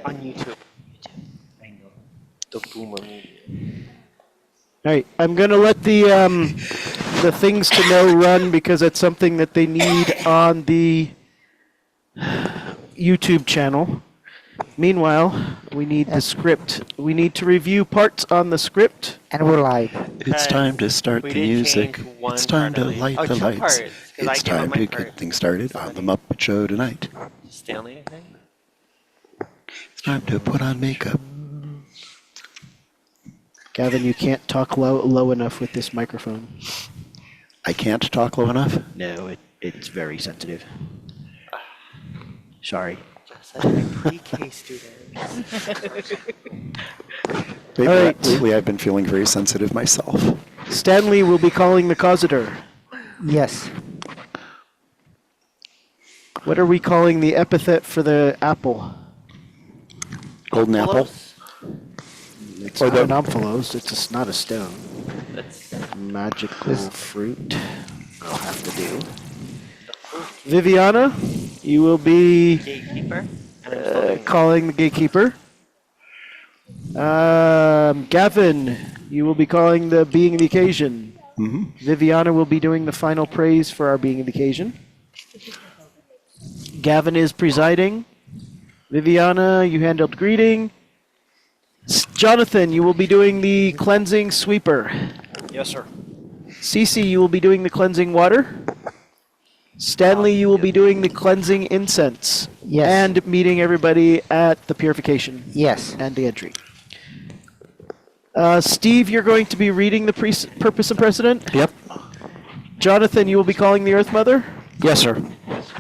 On YouTube. I know. The boomer movie. All right, I'm gonna let the things to know run because it's something that they need on the YouTube channel. Meanwhile, we need the script. We need to review parts on the script. And we're live. It's time to start we the did music. change one It's time part to of it. light Oh, the two lights. parts, 'cause I It's gave up time my to part. get things started on the Muppet Show tonight. Stanley, I think. It's time to put on makeup. Gavin, you can't talk low enough with this microphone. I can't talk low enough. No, it's very sensitive. Sorry. Just like DK students. Lately, All right. lately I've been feeling very sensitive myself. Stanley will be calling the causator. Yes. What are we calling the epithet for the apple? Golden apple. It's Or not the- an omphalos. It's just not a stone. That's Magical fruit. I'll have to do. Viviana, you will be gatekeeper. And I'm still doing calling the gatekeeper. Gavin, you will be calling the being of the occasion. Mm-hmm. Viviana will be doing the final praise for our being of the occasion. Gavin is presiding. Viviana, you handled greeting. Jonathan, you will be doing the cleansing sweeper. Yes, sir. Cece, you will be doing the cleansing water. Stanley, you will be doing the cleansing incense. Yes. And meeting everybody at the purification Yes. and the entry. Steve, you're going to be reading the purpose and precedent. Yep. Jonathan, you will be calling the Earth Mother. Yes, sir.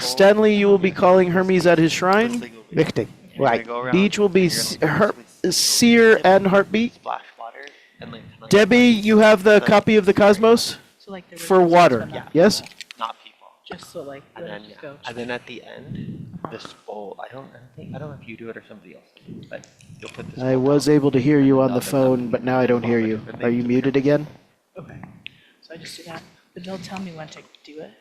Stanley, you will be calling Hermes at his shrine. Victim. Right. Deej will be Seer and Heartbeat. splash water and like tonight, Debbie, you have the copy of the Cosmos So like there for was water. just enough, Yes? not people. Just so like And the then go. and then at the end, this bowl. I don't know if you do it or somebody else, but you'll put this. I bowl was down. able to hear you on the phone, but now I don't hear you. Are you muted again? Okay. So I just do that, but they'll tell me when to do it,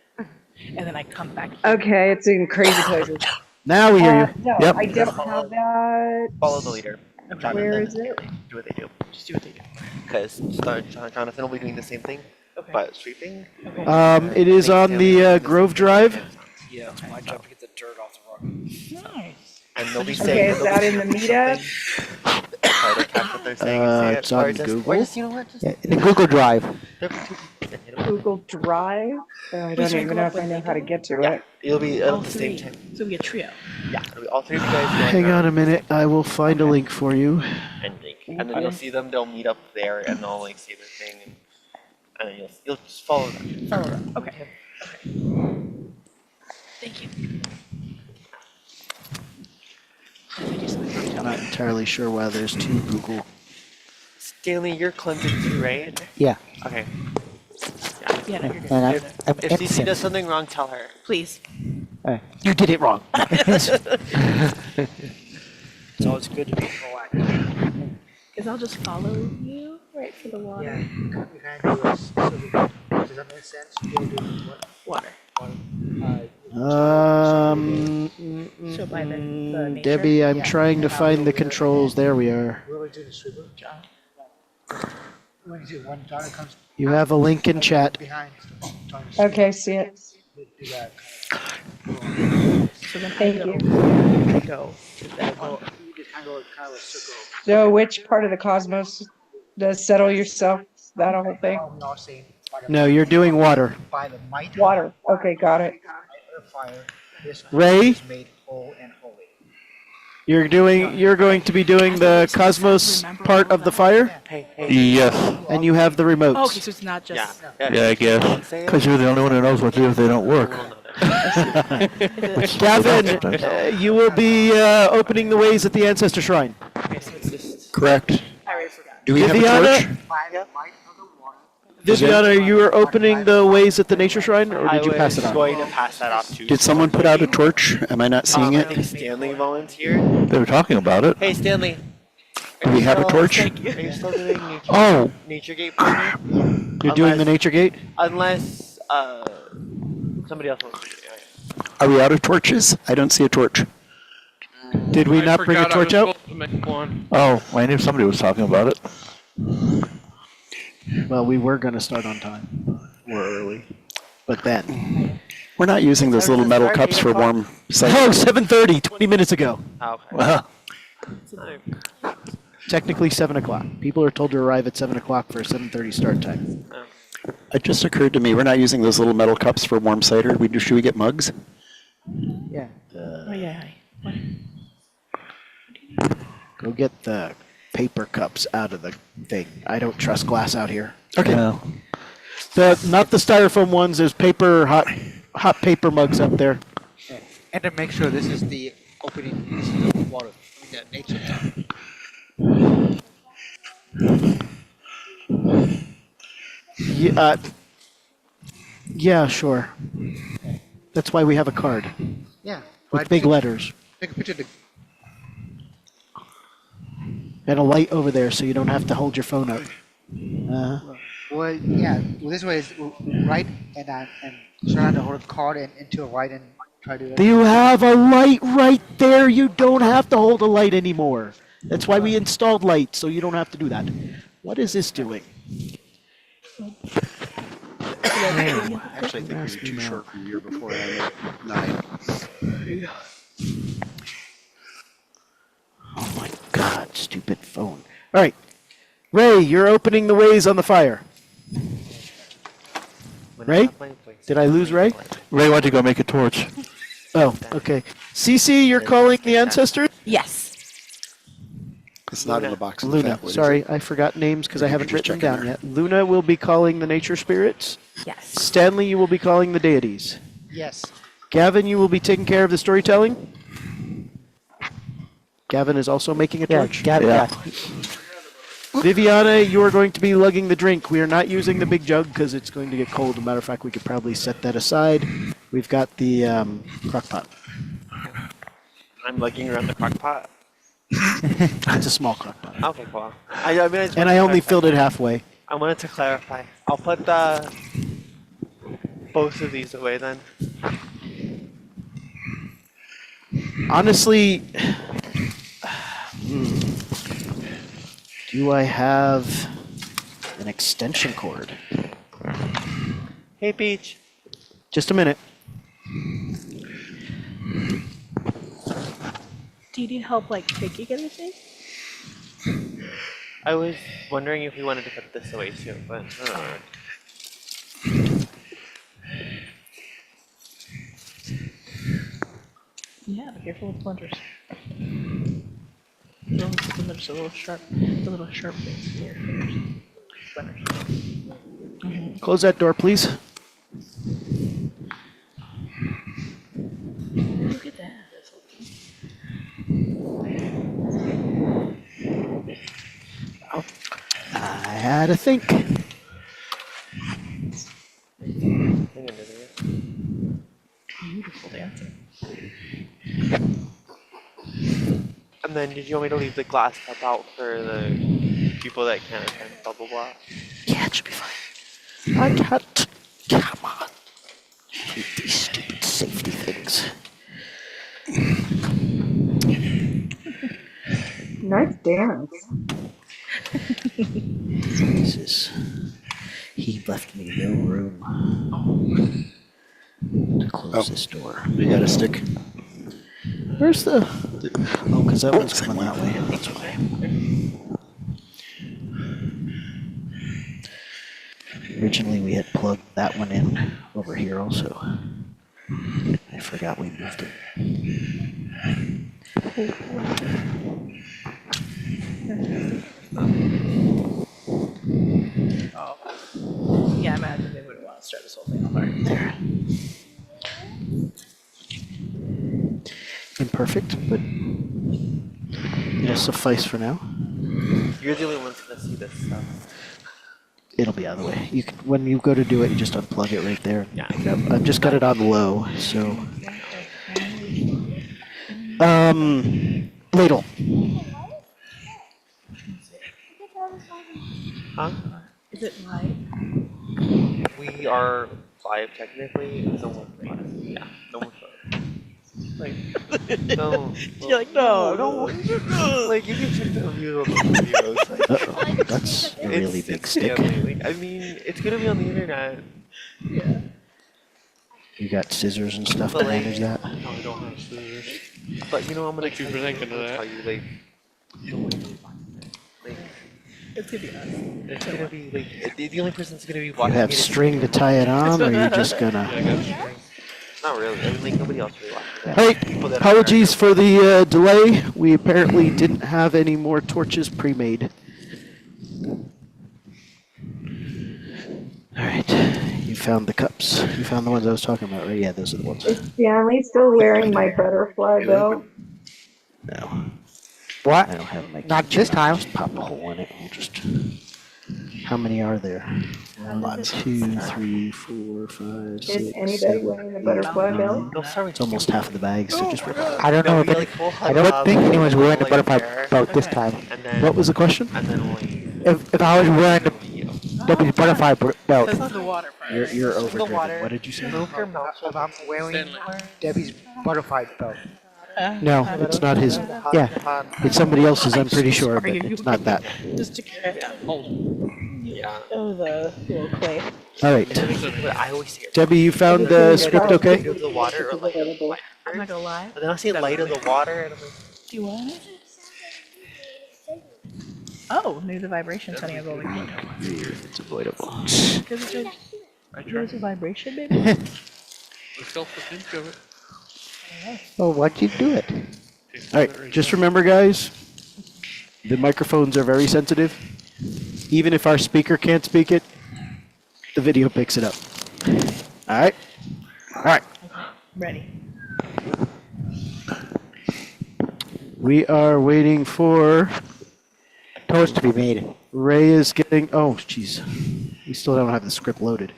and then I come back. here. Okay, it's in crazy places. Now we hear you. No, Yep. I don't have that. Follow the leader. Okay. Where is it? Do what they do. Just do what they do. Because Jonathan will be doing the same thing, Okay. but sweeping. Okay. It is on the Grove Drive. Yeah, it's my job to get the dirt off the rock. Nice. And they'll be Okay, saying. is that in the meetup? Try to catch what they're saying. and say it, It's on or just, Google. Or just, you know what? Just Yeah, the Google Drive. they're too- you know, Google Drive? Oh, I Please don't even go know up if I with know me. how to get to Yeah, it. it'll be All at the same three. time. So we get trio. Yeah, it'll be all three of you guys going Hang on a around minute. I will find a link for you. and then you'll see them. They'll meet up there, and they'll like see their thing, and then you'll just follow them. Follow up. Okay. Okay. Thank you. Thank you so much. I'm not entirely sure why there's two Google. Stanley, you're cleansing too, right? Yeah. Okay. Yeah, no, you're good. And I'm If CC does innocent. something wrong, tell her. Please. You did it wrong. It's always good to be proactive. Because I'll just follow you right for the water. Yeah, you kind of do this. So does that make sense? You do what? Water. So by the nature? Debbie, I'm Yeah. trying to find the controls. There we are. What do we do the sweeper? John. When you do, when Johnny comes You have a link in chat. behind, Johnny's Okay, see it. do that. So then Thank I you. go to that one. You just kind of go kind of a circle. So which part of the cosmos does settle yourself? That whole thing? I'm not saying by the No, you're doing water. by the might of Water. Okay, got it. fire. This Ray? is made whole and holy. You're going to be doing the Cosmos part of the fire, Hey, hey. Yes. and you have the remotes. Oh, okay, so it's not Yeah. just. Yeah, I guess. Say it. Because you're the only one who knows what to do if they don't work. We'll know that. Gavin, you will be opening the ways at the Ancestor Shrine. Okay, so it's just. Correct. I already forgot. Do we have a Viviana? torch? By the might of the water. Viviana, you are opening the ways at the Nature Shrine, or did you pass it I was on? going to pass that off to. Did someone put out a torch? Am I not seeing I it? think Stanley volunteered. They were talking about it. Hey, Stanley. Do we have a torch? Are you still doing Oh, Nature Gate for me? You're doing the Unless- Nature Gate? Unless somebody else wants to do it. are we out of torches? I don't see a torch. Did we not bring a torch out? Oh, I knew somebody was talking about it. Well, we were going to start on time. We're early. But then. We're not using those little metal cups for warm cider. Oh, 7:30, 20 minutes ago. Oh, okay. Well, Technically 7 o'clock. People are told to arrive at 7 o'clock for a 7:30 start time. it just occurred to me, we're not using those little metal cups for warm cider. Should we get mugs? Yeah. Oh, yeah. What? Go get the paper cups out of the thing. I don't trust glass out here. Okay. Not the styrofoam ones. There's hot paper mugs up there. Yeah. And then make sure this is the opening, this is the water, the nature tank. Yeah, sure. That's why we have a card Yeah. with big letters Take a picture of the, and a light over there, so you don't have to hold your phone up. well, yeah, well, this way is right and try to hold the card and into a right and try to do that. You have a light right there. You don't have to hold a light anymore. That's why we installed lights, so you don't have to do that. What is this doing? Actually, I think we were too short from the year before. I made 9. Oh my God, stupid phone. All right. Ray, you're opening the ways on the fire. Ray? Did I lose Ray? Ray, why don't you go make a torch? Oh, okay. CC, you're calling the ancestors? Yes. It's not in the box. of Luna. fat wood, is Sorry, it? I forgot names because I Maybe haven't just written them check in down there. yet. Luna will be calling the nature spirits. Yes. Stanley, you will be calling the deities. Yes. Gavin, you will be taking care of the storytelling. Gavin is also making a Yeah, torch. yeah. Viviana, you are going to be lugging the drink. We are not using the big jug because it's going to get cold. As a matter of fact, we could probably set that aside. We've got the crock pot. I'm lugging around the crock pot. It's a small crock pot. Okay, cool. I mean, just And wanted I to only clarify. filled it halfway. I wanted to clarify. I'll put both of these away then. Honestly, do I have an extension cord? Hey, Peach. Just a minute. Do you need help, like, taking anything? I was wondering if we wanted to put this away too, but Yeah, be careful with splinters. There's a little sharp, the little sharp things in your fingers. Splinters. Close that door, please. Look at that. I had to think. Beautiful dancing. And then did you want me to leave the glass cup out for the people that can't attend, blah blah blah? Yeah, it should be fine. I can't. Come on. I hate these stupid safety things. Nice dance. He left me no room to close this door. You got a stick? Where's the? Oh, because that one's coming that way. That's why. Originally, we had plugged that one in over here also. I forgot we moved it. Yeah, I imagine they wouldn't want to start this whole thing over. There. Imperfect, but it'll suffice for now. You're the only one's gonna see this stuff. It'll be out of the way. You can, when you go to do it, you just unplug it right there. Yeah. Yep, I've just got it on low, so. Ladle. Huh? Is it light? We are live technically. No one. Yeah, no one. Like, no. You're like, no, no. Like, you can check the reviews on the videos. Like, Uh-oh, that's a really big stick. scary. Like, I mean, it's gonna be on the internet. Yeah. You got scissors and stuff But to like, manage that? No, I don't have scissors. But you know, I'm gonna Thank you for thinking of that. tell you, like, like, It's gonna be us. it's gonna be like the only person that's gonna be You watching have it is string to tie it on, or you're just Yeah, I gonna... got string. not really. I mean, like nobody else really watches it. Hey, People that apologies for the delay. We apparently didn't have any more torches pre-made. All right, you found the cups. You found the ones I was talking about, right? Yeah, those are the ones. Is Stanley still wearing my butterfly belt? No, What? I don't have my. Not this time. Just pop a hole in it. We'll just. How many are there? 1, 2, 3, 4, 5, 6. Is anybody 7, wearing the 8, butterfly 9. belt? They'll start with It's almost half of the bag, so just rip it out. I don't know if any, I don't think anyone's wearing the butterfly belt this time. And then What was the question? And then only If I was wearing the Debbie's butterfly belt, That's not the water part. You're right? overdriven. water. What did you say? move your mouth If I'm wearing Debbie's butterfly belt. No, it's not his. Yeah, it's somebody else's. I'm pretty sure, but it's not that. Just to carry it. Yeah. Oh, the little clay. All right, But I always see it. Debbie, you found the script okay? Light of the water or light of the fire. I'm not gonna lie. But then I see light of the water and I'm like, Do you want it? Oh, maybe the vibration setting is all we need. It's avoidable. Give us a vibration, baby. The self-defense of it. well, why'd you do it? All right, just remember, guys, the microphones are very sensitive. Even if our speaker can't speak it, the video picks it up. All right? All right. Ready. We are waiting for... Toast to be made. Ray is getting... Oh, jeez. We still don't have the script loaded.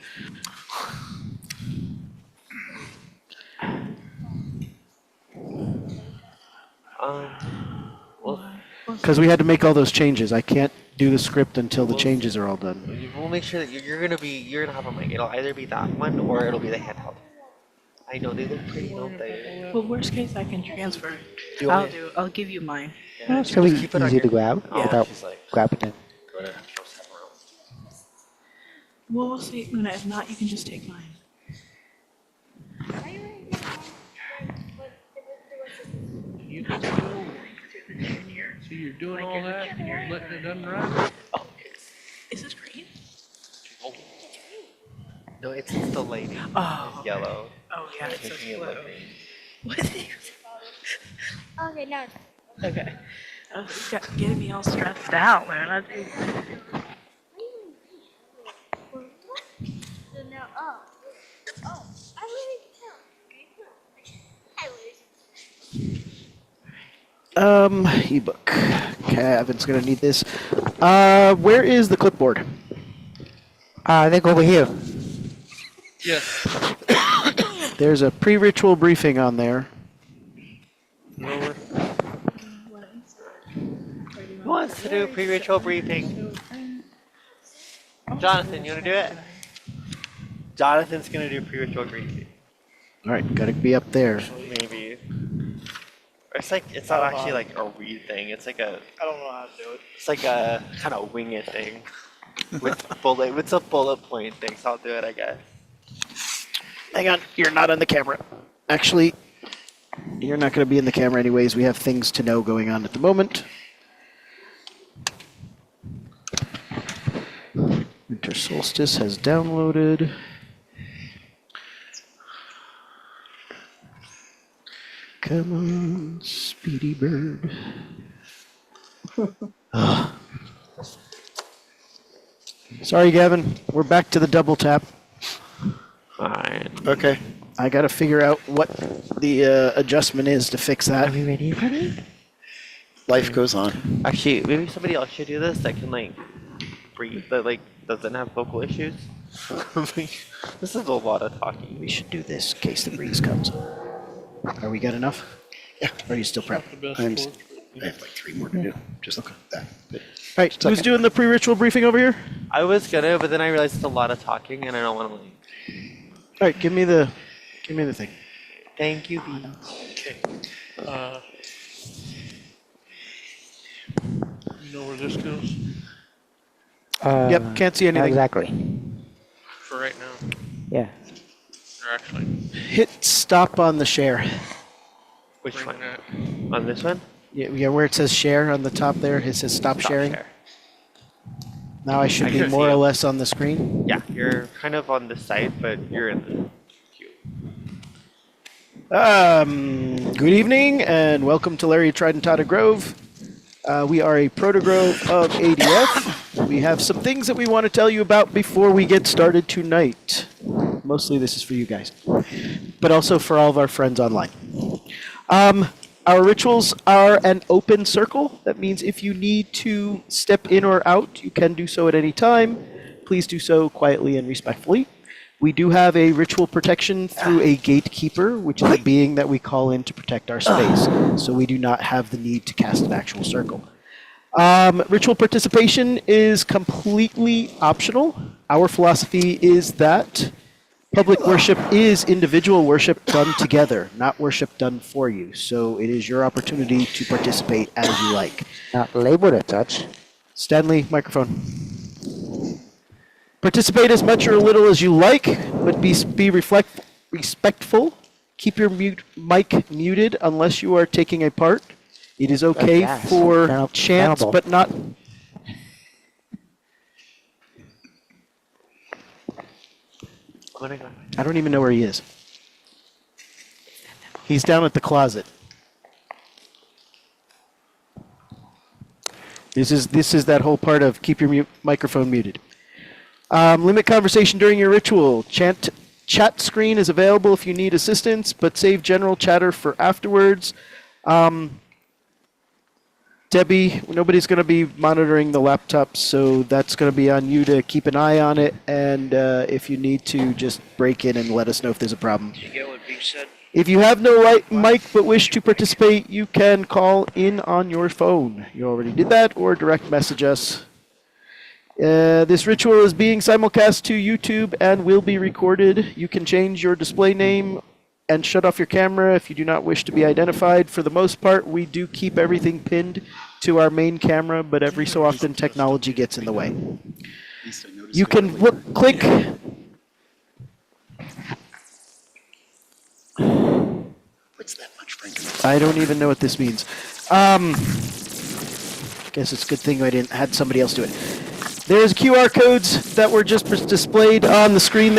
well, Because we had to make all those changes. I can't do the script until the changes are all done. we'll make sure that you're gonna have a mic. It'll either be that one or it'll be the handheld. I know they look pretty, don't they? Well, worst case, I can transfer. Do you want me- I'll give you mine. Well, it's really Keep it on easy your- to grab Oh, without she's like, grabbing it. go to throw stuff around. Well, we'll see, Luna. If not, you can just take mine. You can still, see, you're doing all that, letting it unwrap. Oh, is this green? No, it's the lady. Oh, It's yellow. Oh, yeah. It's Making it so look slow. green. What is it? Okay, no. Okay. Oh, it's getting me all stressed out, man. So now, oh, I really tell. I lose. Ebook. Kevin's gonna need this. Where is the clipboard? I think over here. Yes. There's a pre-ritual briefing on there. Lower. Who wants to do a pre-ritual briefing? Jonathan, you wanna do it? Jonathan's gonna do pre-ritual briefing. All right, gotta be up there. Maybe. It's like, it's not actually like a read thing. It's like a, I don't know how to do it. it's like a kind of wing it thing. With a bullet point thing, so I'll do it, I guess. Hang on, you're not on the camera. Actually, you're not gonna be in the camera anyways. We have things to know going on at the moment. Winter Solstice has downloaded. Come on, Speedy Bird. Ugh. Sorry, Gavin. We're back to the double tap. Fine. Okay. I gotta figure out what the adjustment is to fix that. Are we ready for it? Life goes on. Actually, maybe somebody else should do this that can like breathe, that like doesn't have vocal issues. This is a lot of talking. We should do this in case the breeze comes. Are we good enough? Yeah. Or are you still prepped? The best I'm- sport. I have like 3 more to do. Just that. But All right. Who's doing the pre-ritual briefing over here? I was gonna, but then I realized it's a lot of talking, and I don't want to like. All right. Give me the thing. Thank you, B. Okay. You know where this goes? Yep, can't see Not anything. exactly. For right now. Yeah. Or actually, Hit stop on the share. Which bring one? that. On this one? Yeah, where it says share on the top there, it says stop sharing. Share. Now I should I be can more see or it. less on the screen. Yeah, you're kind of on the side, but you're in the queue. Good evening and welcome to Larry Tridentata Grove. We are a proto-grove of ADF. We have some things that we want to tell you about before we get started tonight. Mostly this is for you guys, but also for all of our friends online. Our rituals are an open circle. That means if you need to step in or out, you can do so at any time. Please do so quietly and respectfully. We do have a ritual protection through a gatekeeper, which is a being that we call in to protect our space. So we do not have the need to cast an actual circle. Ritual participation is completely optional. Our philosophy is that public worship is individual worship done together, not worship done for you. So it is your opportunity to participate as you like. Not labeled as such. Stanley, microphone. Participate as much or little as you like, but be respectful. Keep your mic muted unless you are taking a part. It is okay Yes. for Flammable. chants, but not. I don't even know where he is. He's down at the closet. This is that whole part of keep your microphone muted. Limit conversation during your ritual. Chat screen is available if you need assistance, but save general chatter for afterwards. Debbie, nobody's going to be monitoring the laptop, so that's going to be on you to keep an eye on it. And if you need to, just break in and let us know if there's a problem. Did you get what Beach said? If you have no mic but wish to participate, you can call in on your phone. You already did that, or direct message us. This ritual is being simulcast to YouTube and will be recorded. You can change your display name and shut off your camera if you do not wish to be identified. For the most part, we do keep everything pinned to our main camera, but every so often technology gets in the way. You can click. What's that much, Frank? I don't even know what this means. Guess it's a good thing I didn't had somebody else do it. There's QR codes that were just displayed on the screen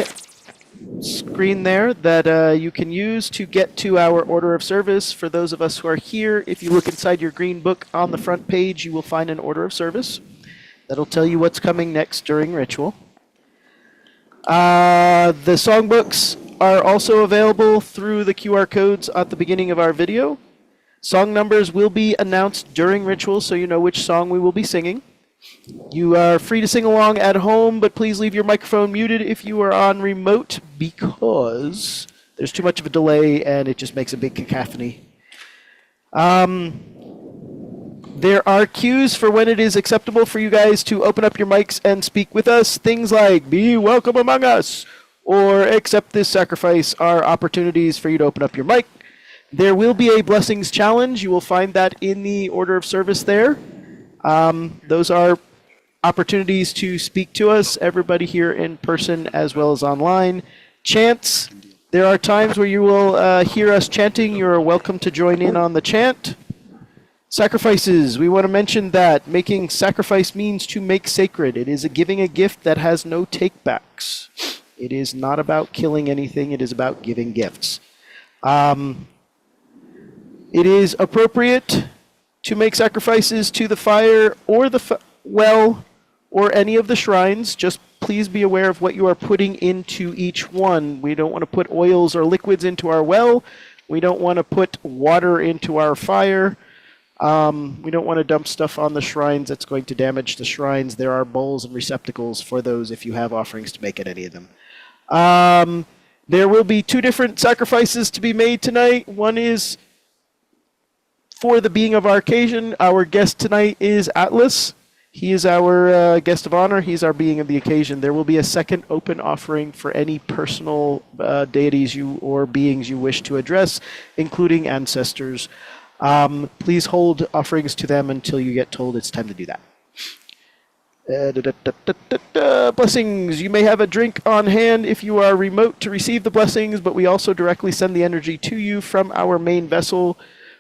there that you can use to get to our order of service. For those of us who are here, if you look inside your green book on the front page, you will find an order of service. That'll tell you what's coming next during ritual. The songbooks are also available through the QR codes at the beginning of our video. Song numbers will be announced during ritual, so you know which song we will be singing. You are free to sing along at home, but please leave your microphone muted if you are on remote, because there's too much of a delay and it just makes a big cacophony. There are cues for when it is acceptable for you guys to open up your mics and speak with us. Things like, be welcome among us, or accept this sacrifice are opportunities for you to open up your mic. There will be a blessings challenge. You will find that in the order of service there. Those are opportunities to speak to us, everybody here in person as well as online. Chants, there are times where you will hear us chanting. You are welcome to join in on the chant. Sacrifices, we want to mention that making sacrifice means to make sacred. It is giving a gift that has no takebacks. It is not about killing anything. It is about giving gifts. It is appropriate to make sacrifices to the fire or the well or any of the shrines. Just please be aware of what you are putting into each one. We don't want to put oils or liquids into our well. We don't want to put water into our fire. We don't want to dump stuff on the shrines that's going to damage the shrines. There are bowls and receptacles for those if you have offerings to make at any of them. There will be two different sacrifices to be made tonight. One is for the being of our occasion. Our guest tonight is Atlas. He is our guest of honor. He's our being of the occasion. There will be a second open offering for any personal deities or beings you wish to address, including ancestors. Please hold offerings to them until you get told it's time to do that. Blessings. You may have a drink on hand if you are remote to receive the blessings, but we also directly send the energy to you from our main vessel.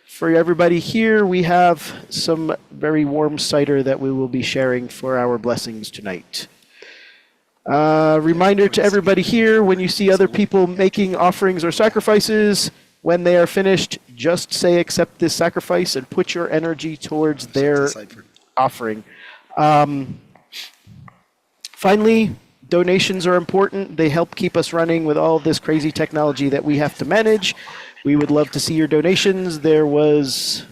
For everybody here, we have some very warm cider that we will be sharing for our blessings tonight. Reminder to everybody here, when you see other people making offerings or sacrifices, when they are finished, just say accept this sacrifice and put your energy towards their offering. Finally, donations are important. They help keep us running with all of this crazy technology that we have to manage. We would love to see your donations. There was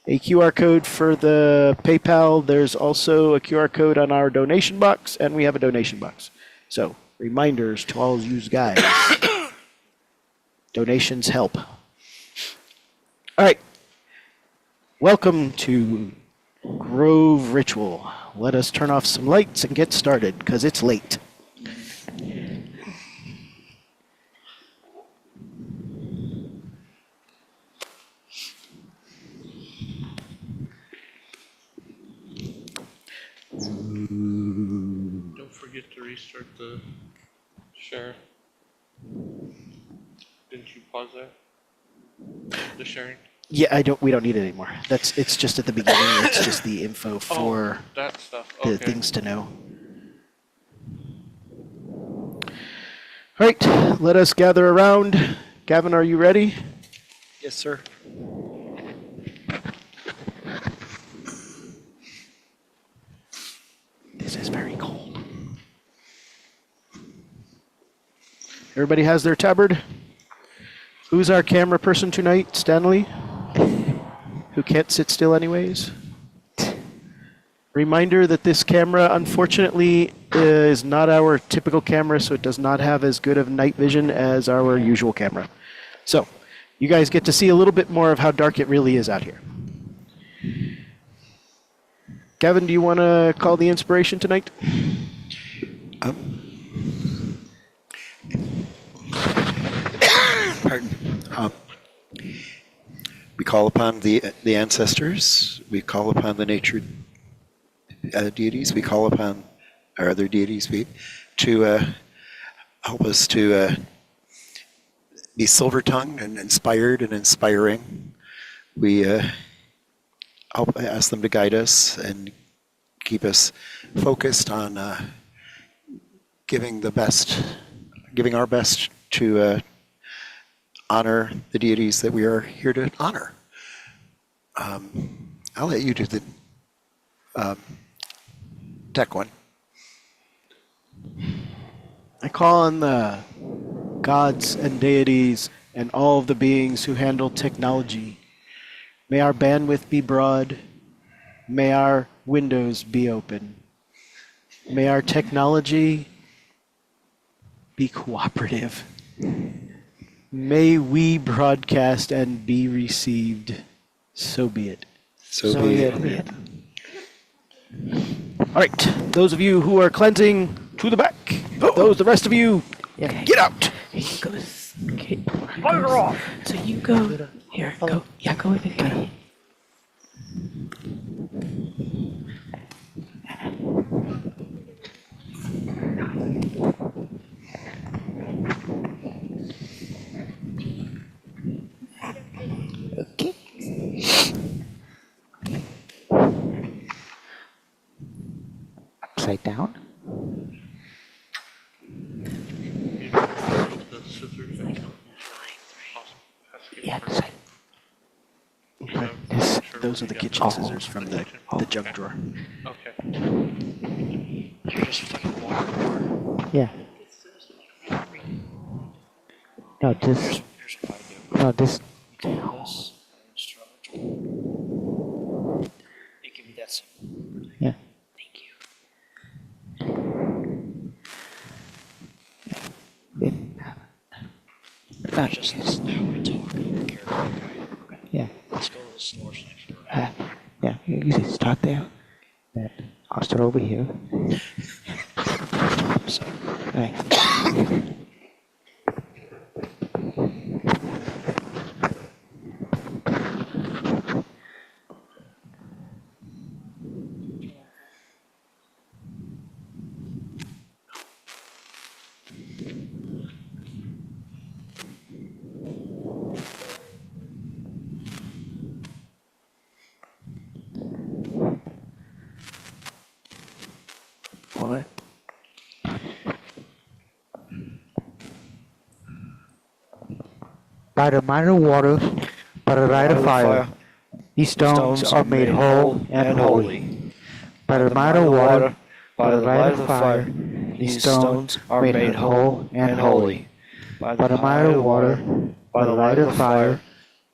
a QR code for the PayPal. There's also a QR code on our donation box, and we have a donation box. So, reminders to all you guys. Donations help. All right. Welcome to Grove Ritual. Let us turn off some lights and get started, because it's late. Don't forget to restart the share. Didn't you pause there? The sharing? Yeah, we don't need it anymore. It's just at the beginning. It's just the info for that stuff. the Okay. things to know. All right, let us gather around. Gavin, are you ready? Yes, sir. This is very cold. Everybody has their tabard? Who's our camera person tonight? Stanley? Who can't sit still anyways? Reminder that this camera, unfortunately, is not our typical camera, so it does not have as good of night vision as our usual camera. So, you guys get to see a little bit more of how dark it really is out here. Gavin, do you want to call the inspiration tonight? Pardon. We call upon the ancestors. We call upon the nature deities. We call upon our other deities to help us to be silver-tongued and inspired and inspiring. We ask them to guide us and keep us focused on giving our best to honor the deities that we are here to honor. I'll let you do the tech one. I call on the gods and deities and all of the beings who handle technology. May our bandwidth be broad. May our windows be open. May our technology be cooperative. May we broadcast and be received. So be it. So be it. All right, those of you who are cleansing, to the back. The rest of you, get out. He goes. Okay. Fire off. So you go. Here, go. Yeah, go with it. Go. Okay. Upside down. The scissors. Yeah, upside. Okay. This. Those are the kitchen scissors from the junk drawer. Okay. Yeah. No, just. No, this. It can be that simple. Yeah. Thank you. No, Just listen how we talk. yeah. Let's go to the store next door. Yeah. You just start there. Then I'll start over here. Right. What? By the might of water, by the light of fire, these stones are made whole and holy. By the might of water, by the light of fire, these stones are made whole and holy. By the might of water, by the light of fire,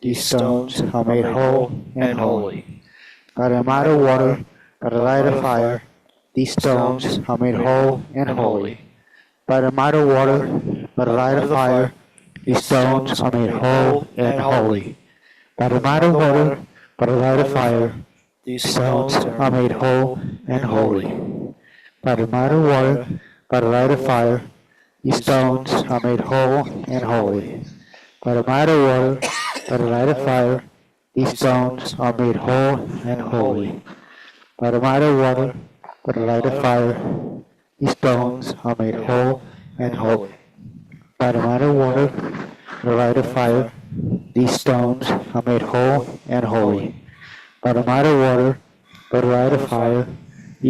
these stones are made whole and holy. By the might of water, by the light of fire, these stones are made whole and holy. By the might of water, by the light of fire, these stones are made whole and holy. By the might of water, by the light of fire, these stones are made whole and holy. By the might of water, by the light of fire, these stones are made whole and holy. By the might of water, by the light of fire, these stones are made whole and holy. By the might of water, by the light of fire, these stones are made whole and holy. By the might of water, by the light of fire, these stones are made whole and holy. By the might of water, by the light of fire,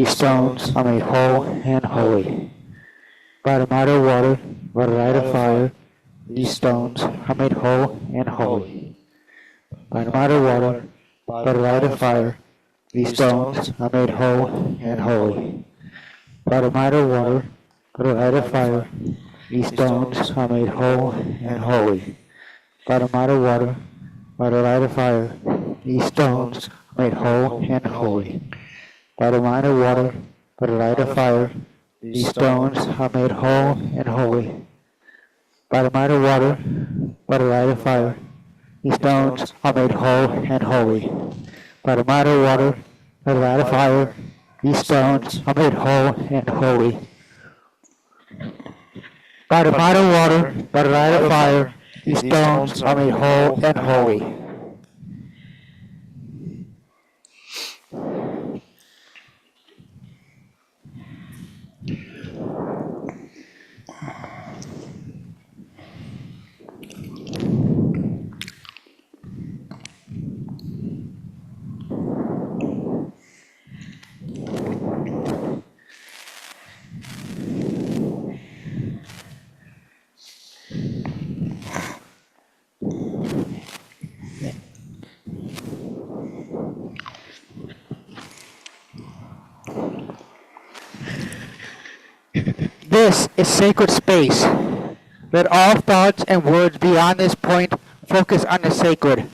these stones are made whole and holy. By the might of water, by the light of fire, these stones are made whole and holy. By the might of water, by the light of fire, these stones are made whole and holy. By the might of water, by the light of fire, these stones are made whole and holy. By the might of water, by the light of fire, these stones are made whole and holy. By the might of water, by the light of fire, these stones are made whole and holy. By the might of water, by the light of fire, these stones are made whole and holy. By the might of water, by the light of fire, these stones are made whole and holy. By the might of water, by the light of fire, these stones are made whole and holy. This is sacred space. Let all thoughts and words beyond this point focus on the sacred.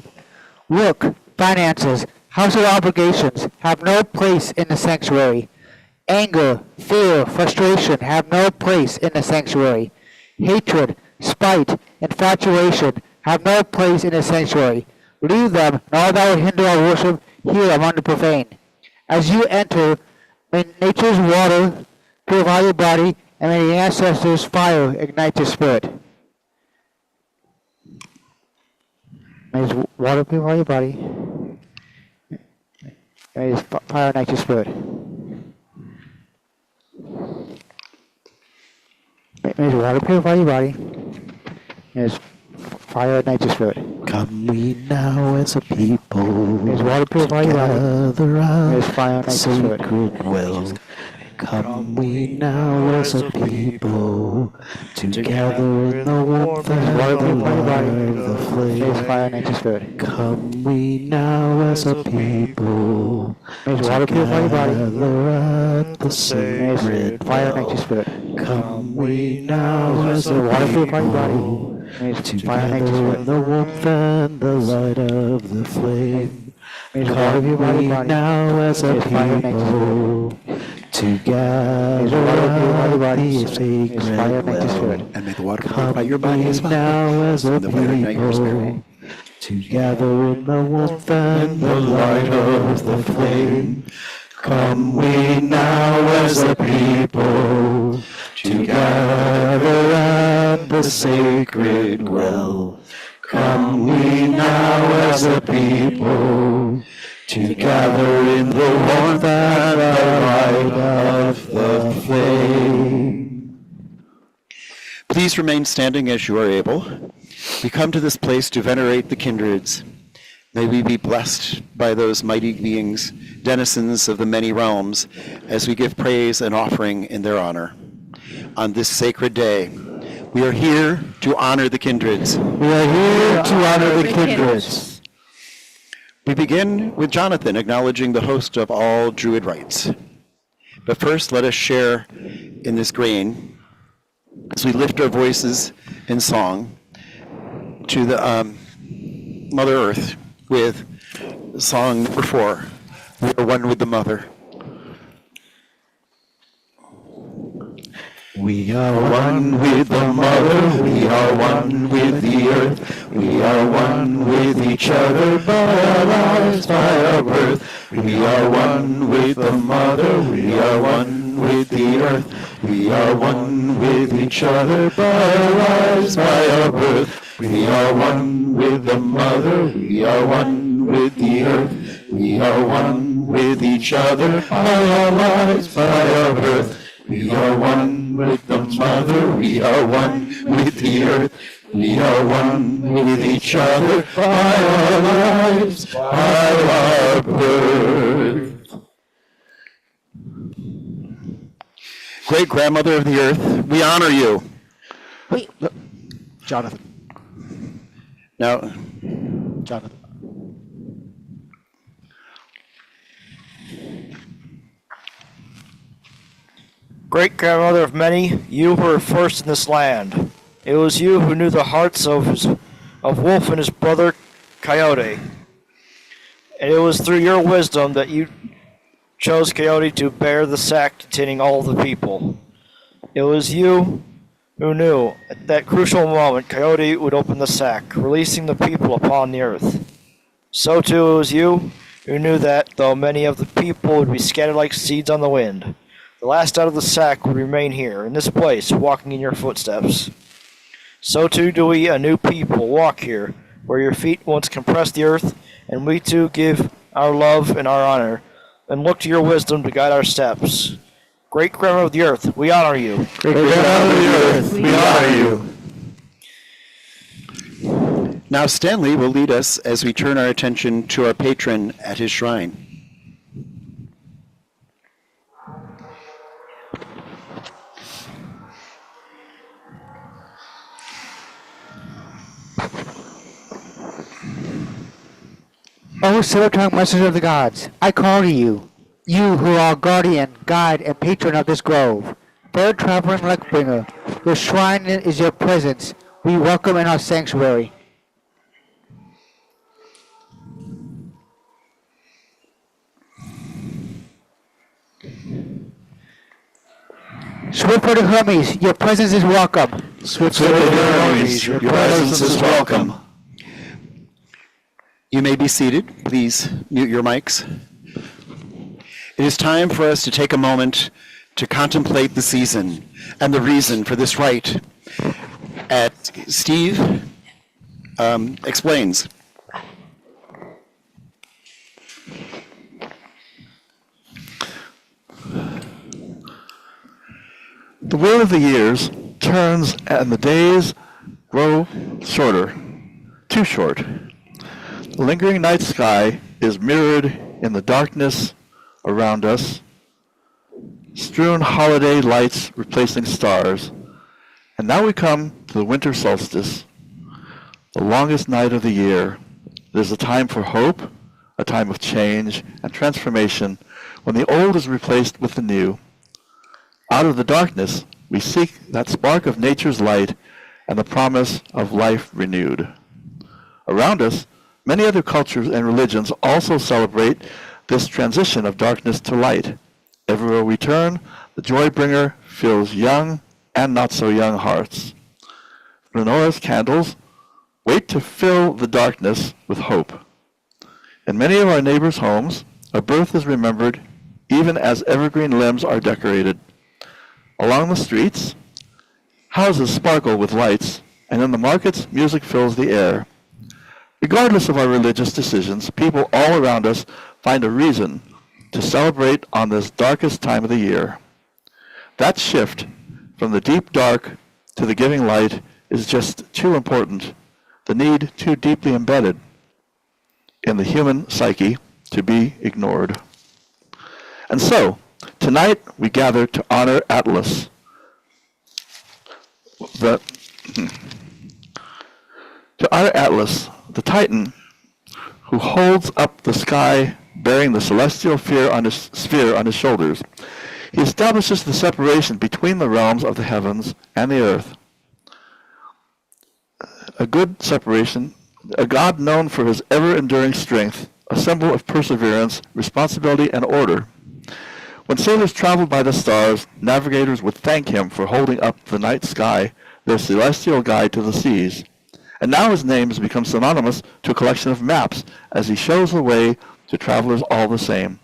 Work, finances, household obligations have no place in the sanctuary. Anger, fear, frustration have no place in the sanctuary. Hatred, spite, infatuation have no place in the sanctuary. Leave them, and all that will hinder our worship here among the profane. As you enter, may nature's water purify your body, and may the ancestors' fire ignite your spirit. May his water purify your body, and may his fire ignite your spirit. May his water purify your body, and his fire ignite your spirit. Come we now as a people, May his water purify your body, gather may round his fire ignite your spirit. sacred well. Come we now as a people, together in the warmth and Water the purify your body, light of the may his flame. fire ignite your spirit. Come we now as a people, May his water purify your body, together at the may his sacred fire ignite your well. spirit. Come we now as a May water purify your body, people, may his fire together ignite your in spirit. the warmth and the light of the flame. May his water Come purify we your body, now as may a his fire ignite your spirit. people, together water purify your at body, the may his fire sacred ignite your spirit. well. And may the water Come purify your body we as well. now as a The fire ignite your spirit. people, together in the warmth and the light of the flame. Come we now as a people to gather at the sacred well. Come we now as a people to gather in the warmth and the light of the flame. Please remain standing as you are able. We come to this place to venerate the kindreds. May we be blessed by those mighty beings, denizens of the many realms, as we give praise and offering in their honor. On this sacred day, we are here to honor the kindreds. We are here to honor the kindreds. We begin with Jonathan acknowledging the host of all Druid rites. But first, let us share in this grain as we lift our voices in song to the Mother Earth with song number 4, We Are One with the Mother. We are one with the mother, we are one with the earth, we are one with each other by our lives, by our birth. We are one with the mother, we are one with the earth, we are one with each other by our lives, by our birth. We are one with the mother, we are one with the earth, we are one with each other by our lives, by our birth. We are one with the mother, we are one with the earth, we are one with each other by our lives, by our birth. Great grandmother of the earth, we honor you. Wait, look. Jonathan. Now, Jonathan. Great grandmother of many, you were first in this land. It was you who knew the hearts of Wolf and his brother Coyote. And it was through your wisdom that you chose Coyote to bear the sack containing all the people. It was you who knew at that crucial moment Coyote would open the sack, releasing the people upon the earth. So too it was you who knew that, though many of the people would be scattered like seeds on the wind, the last out of the sack would remain here, in this place, walking in your footsteps. So too do we, a new people, walk here, where your feet once compressed the earth, and we too give our love and our honor, and look to your wisdom to guide our steps. Great grandmother of the earth, we honor you. Great grandmother of the earth, we honor you. now Stanley will lead us as we turn our attention to our patron at his shrine. O silver-tongued messenger of the gods, I call to you, you who are guardian, guide, and patron of this grove. Fair traveling luck-bringer, your shrine is your presence. We welcome in our sanctuary. Swift-footed Hermes, your presence is welcome. Swift-footed Hermes, your presence is welcome. You may be seated. Please mute your mics. It is time for us to take a moment to contemplate the season and the reason for this rite. Steve explains. The wheel of the years turns and the days grow shorter, too short. The lingering night sky is mirrored in the darkness around us, strewn holiday lights replacing stars. And now we come to the winter solstice, the longest night of the year. It is a time for hope, a time of change and transformation, when the old is replaced with the new. Out of the darkness, we seek that spark of nature's light and the promise of life renewed. Around us, many other cultures and religions also celebrate this transition of darkness to light. Everywhere we turn, the joy bringer fills young and not so young hearts. Menorah's candles wait to fill the darkness with hope. In many of our neighbors' homes, a birth is remembered even as evergreen limbs are decorated. Along the streets, houses sparkle with lights, and in the markets, music fills the air. Regardless of our religious decisions, people all around us find a reason to celebrate on this darkest time of the year. That shift from the deep dark to the giving light is just too important, the need too deeply embedded in the human psyche to be ignored. And so, tonight we gather to honor Atlas, the Titan who holds up the sky bearing the celestial sphere on his shoulders. He establishes the separation between the realms of the heavens and the earth. A good separation, a God known for his ever-enduring strength, a symbol of perseverance, responsibility, and order. When sailors traveled by the stars, navigators would thank him for holding up the night sky, their celestial guide to the seas. And now his name has become synonymous to a collection of maps, as he shows the way to travelers all the same.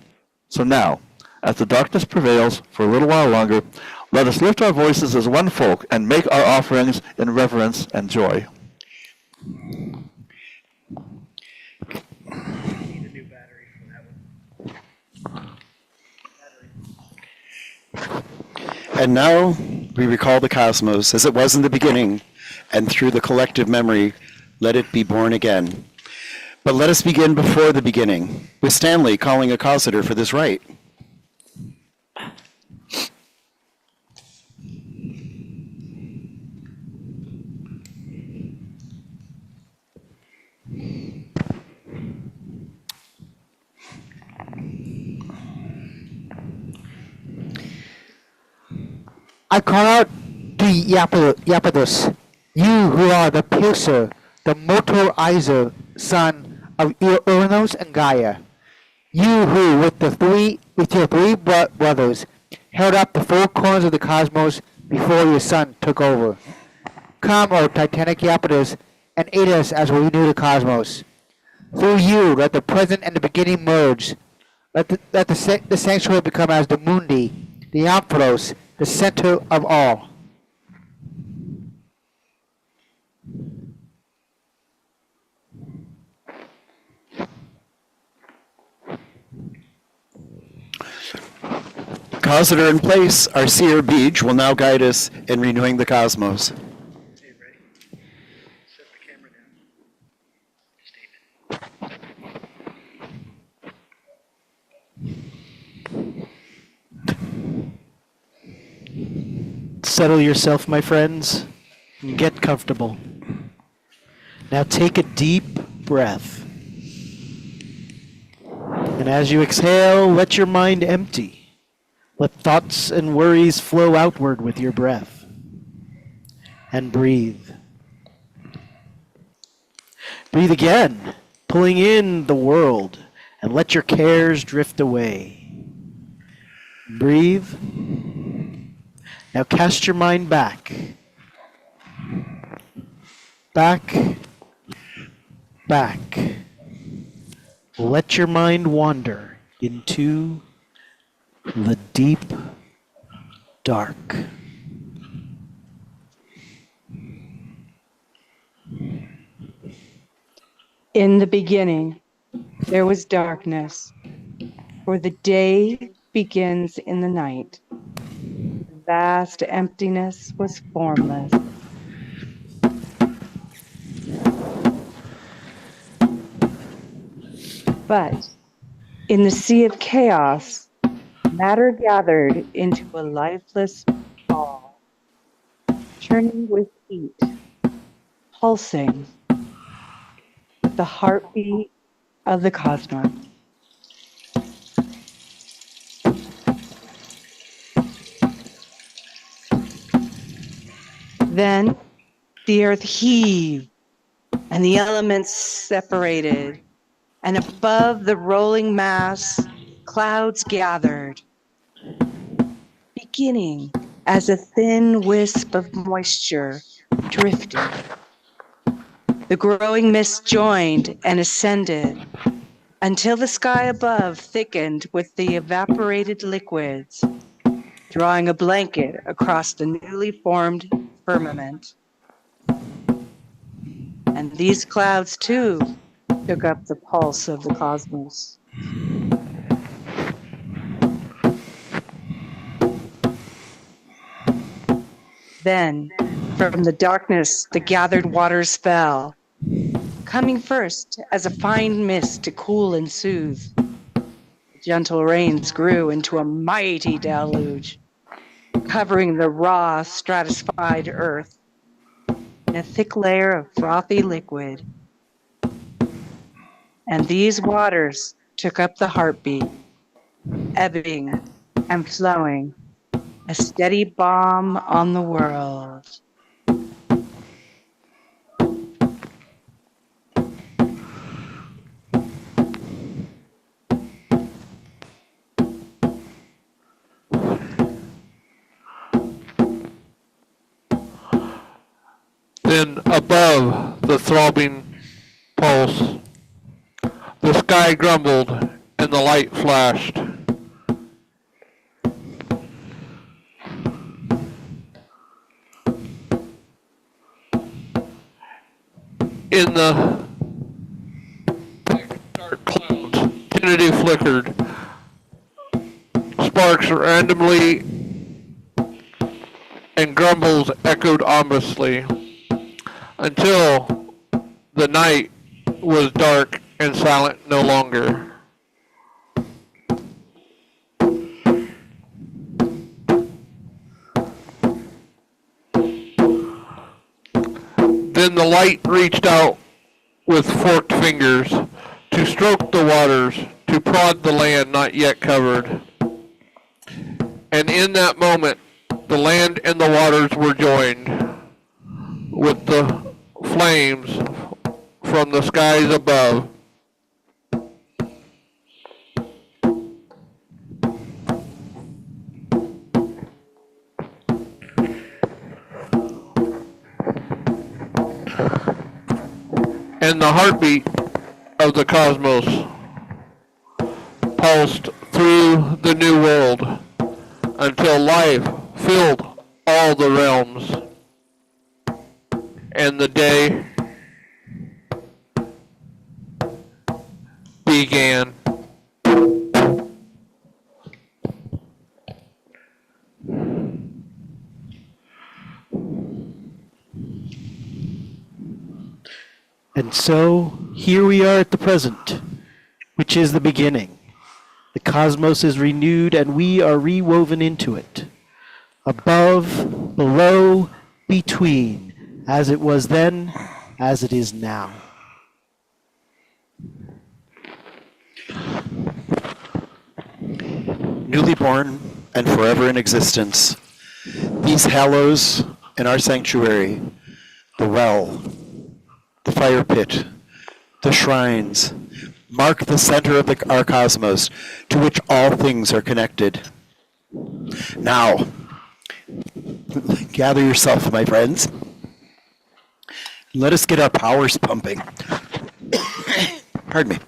So now, as the darkness prevails for a little while longer, let us lift our voices as one folk and make our offerings in reverence and joy. And now we recall the cosmos as it was in the beginning, and through the collective memory, let it be born again. But let us begin before the beginning, with Stanley calling a causator for this rite. I call out to Iapetus, you who are the piercer, the motorizer, son of Uranus and Gaia. You who, with your three brothers, held up the four corners of the cosmos before your son took over. Come, O Titanic Iapetus, and aid us as we renew the cosmos. Through you, let the present and the beginning merge. Let the sanctuary become as the Mundi, the Ampharos, the center of all. Causator in place, our seer Beej will now guide us in renewing the cosmos. Settle yourself, my friends, and get comfortable. Now take a deep breath. And as you exhale, let your mind empty. Let thoughts and worries flow outward with your breath. And breathe. Breathe again, pulling in the world, and let your cares drift away. Breathe. Now cast your mind back. Back. Back. Let your mind wander into the deep dark. In the beginning, there was darkness, for the day begins in the night. Vast emptiness was formless. But in the sea of chaos, matter gathered into a lifeless ball, churning with heat, pulsing with the heartbeat of the cosmos. Then the earth heaved and the elements separated, and above the rolling mass, clouds gathered, beginning as a thin wisp of moisture drifted. The growing mist joined and ascended until the sky above thickened with the evaporated liquids, drawing a blanket across the newly formed firmament. And these clouds, too, took up the pulse of the cosmos. Then, from the darkness, the gathered waters fell, coming first as a fine mist to cool and soothe. The gentle rains grew into a mighty deluge, covering the raw, stratified earth in a thick layer of frothy liquid. And these waters took up the heartbeat, ebbing and flowing, a steady bomb on the world. Then above the throbbing pulse, the sky grumbled and the light flashed. In the dark clouds, Trinity flickered. Sparks randomly and grumbles echoed ominously until the night was dark and silent no longer. Then the light reached out with forked fingers to stroke the waters, to prod the land not yet covered. And in that moment, the land and the waters were joined with the flames from the skies above. And the heartbeat of the cosmos pulsed through the new world until life filled all the realms. And the day began. And so, here we are at the present, which is the beginning. The cosmos is renewed and we are rewoven into it. Above, below, between, as it was then, as it is now. Newly born and forever in existence, these hallows in our sanctuary, the well, the fire pit, the shrines, mark the center of our cosmos to which all things are connected. Now, gather yourself, my friends. Let us get our powers pumping. Pardon me.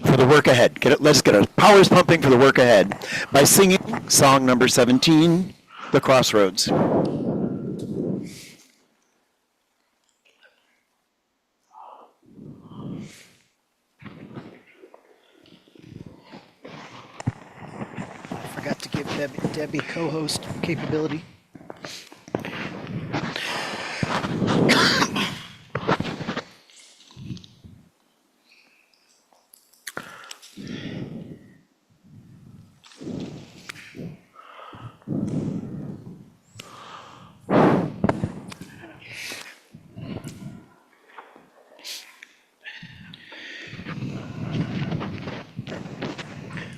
For the work ahead. Let's get our powers pumping for the work ahead by singing song number 17, The Crossroads. Forgot to give Debbie co-host capability.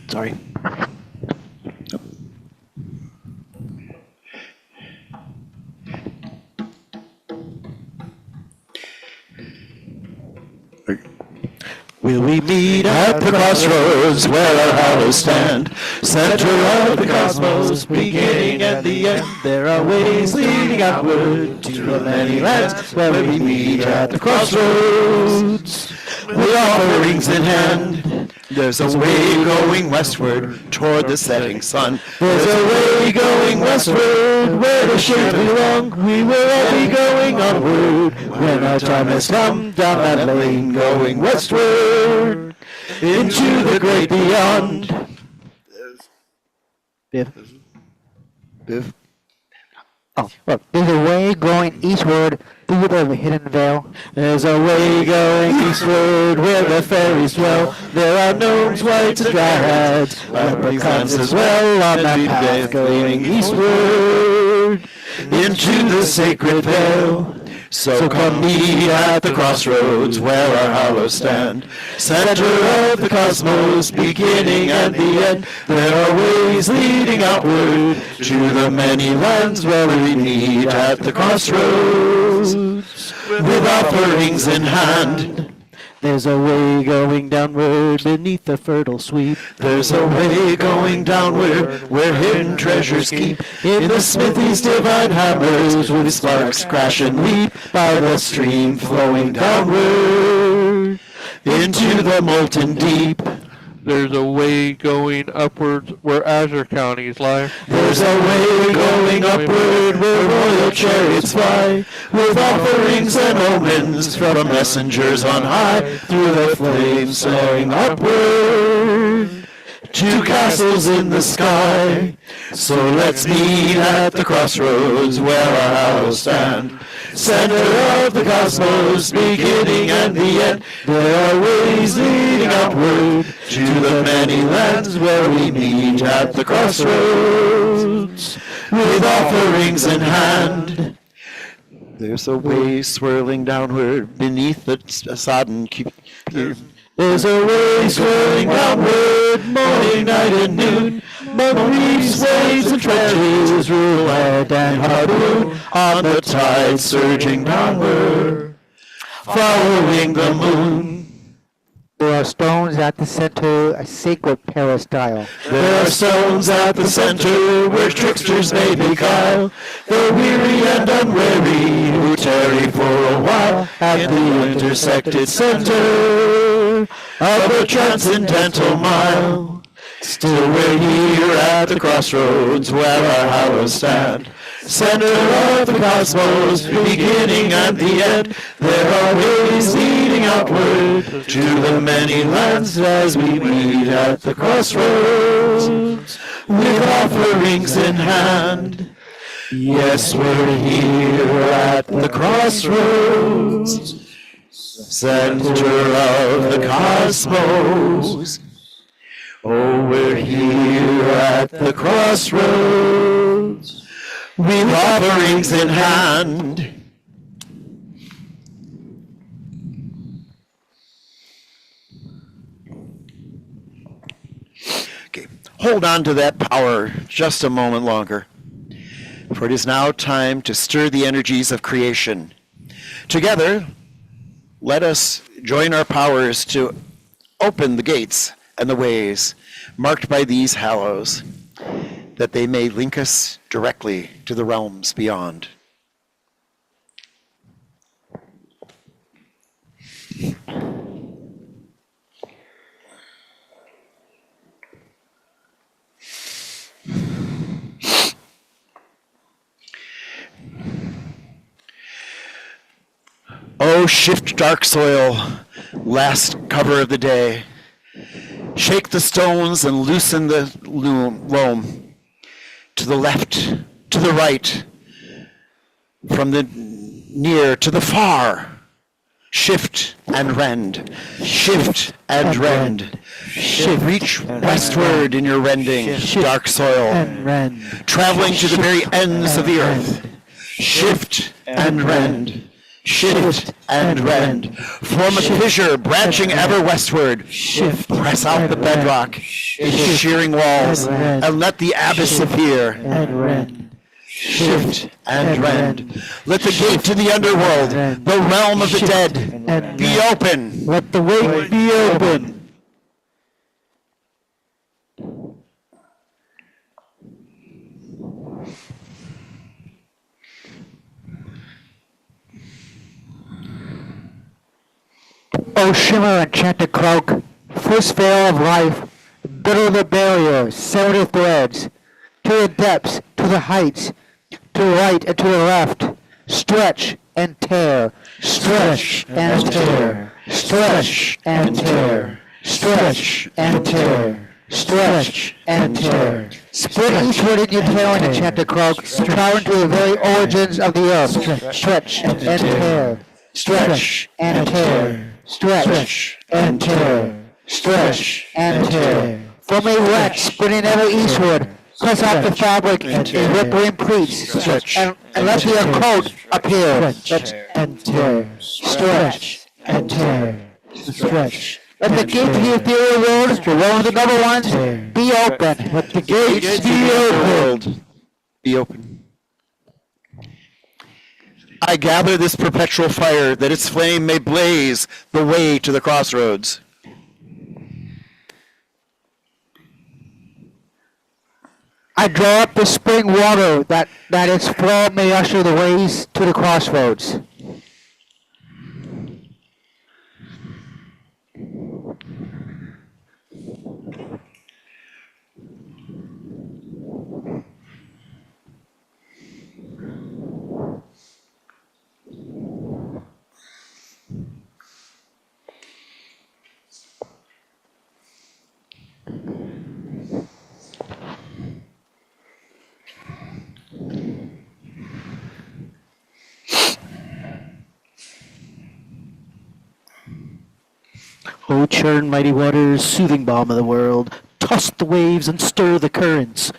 Sorry. Will we meet at the crossroads where our hallows stand? Center of the cosmos, beginning and the end. There are ways leading outward to the many lands where we meet at the crossroads. with offerings in hand. There's a way going westward toward the setting sun. There's a way going westward where the shades belong. We will all be going onward when our time has come down that lane going westward into the great beyond. Viv. Viv? Oh, look, there's a way going eastward through the hidden veil. There's a way going eastward where the fairies dwell. There are gnomes, wights, and dryads, leprechauns as well on that path going eastward into the sacred vale. So come meet at the crossroads where our hallows stand. Center of the cosmos, beginning and the end. There are ways leading outward to the many lands where we meet at the crossroads with offerings in hand. There's a way going downward beneath the fertile sweep. There's a way going downward where hidden treasures keep. In the smithy's divine hammers with sparks crash and leap by the stream flowing downward into the molten deep. There's a way going upwards where azure counties lie. There's a way going upward where royal chariots fly, with offerings and omens from messengers on high, through the flames soaring upward to castles in the sky. So let's meet at the crossroads where our hallows stand. Center of the cosmos, beginning and the end. There are ways leading outward to the many lands where we meet at the crossroads with offerings in hand. There's a way swirling downward beneath the sodden keep. There's a way swirling downward, morning, night, and noon. Among reefs, waves, and trenches, roulette and harpoon, on the tide surging downward, following the moon. There are stones at the center, a sacred peristyle. There are stones at the center where tricksters may beguile the weary and unwary who tarry for a while at the intersected center of a transcendental mile. Still we're here at the crossroads where our hallows stand. Center of the cosmos, beginning and the end. There are ways leading outward to the many lands as we meet at the crossroads with offerings in hand. Yes, we're here at the crossroads, center of the cosmos. Oh, we're here at the crossroads with offerings in hand. Okay, hold on to that power just a moment longer, for it is now time to stir the energies of creation. Together, let us join our powers to open the gates and the ways marked by these hallows, that they may link us directly to the realms beyond. Oh, shift dark soil, last cover of the day. Shake the stones and loosen the loam. To the left, to the right, from the near to the far. Shift and rend, shift and rend. Reach westward in your rending, dark soil. Traveling to the very ends of the earth. Shift and rend. Shift and rend. Form a fissure branching ever westward. Shift. Press out the bedrock, its shearing walls, and let the abyss appear. Shift and rend. Let the gate to the underworld, the realm of the dead, be open. Let the way be open. Oh, shimmer, enchanted cloak, first veil of life, bitter the barrier, sever the threads, to the depths, to the heights, to the right and to the left, stretch and tear, stretch and tear, stretch and tear, stretch and tear, stretch and tear. Split eastward in your tailing, enchanted cloak, travel into the very origins of the earth, stretch and tear, stretch and tear, stretch and tear, stretch and tear. From a wreck spinning ever eastward, press out the fabric in rippling pleats, and let the occult appear. Stretch and tear, stretch and tear, stretch. Let the gate to the ethereal world, to roll the number ones, be open. Let the gates be open. Be open. I gather this perpetual fire, that its flame may blaze the way to the crossroads. I draw up the spring water, that its flow may usher the ways to the crossroads. O churn, mighty waters, soothing balm of the world, toss the waves and stir the currents.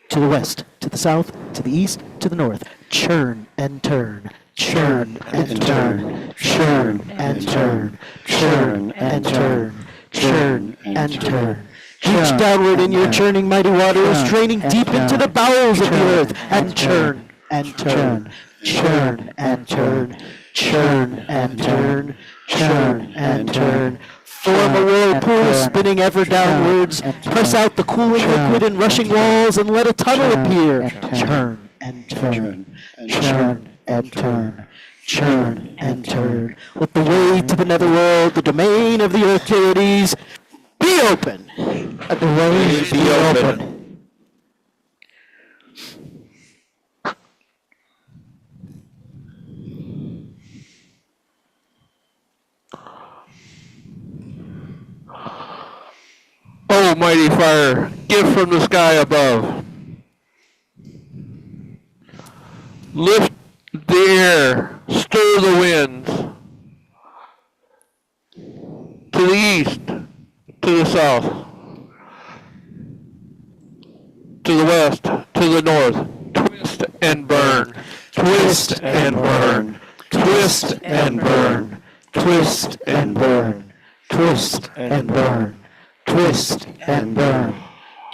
To the west, to the south, to the east, to the north, churn and turn, churn and turn, churn and turn, churn and turn, churn and turn. Reach downward in your churning mighty waters, draining deep into the bowels of the earth, and churn and turn, churn and turn, churn and turn, churn and turn. Form a whirlpool spinning ever downwards. Press out the cooling liquid in rushing walls and let a tunnel appear. Churn and turn, churn and turn, churn and turn. Let the way to the netherworld, the domain of the earth deities, be open. Let the ways be open. O mighty fire, gift from the sky above. Lift the air, stir the winds. To the east, to the south, to the west, to the north. Twist and burn, twist and burn, twist and burn, twist and burn, twist and burn. Twist and burn.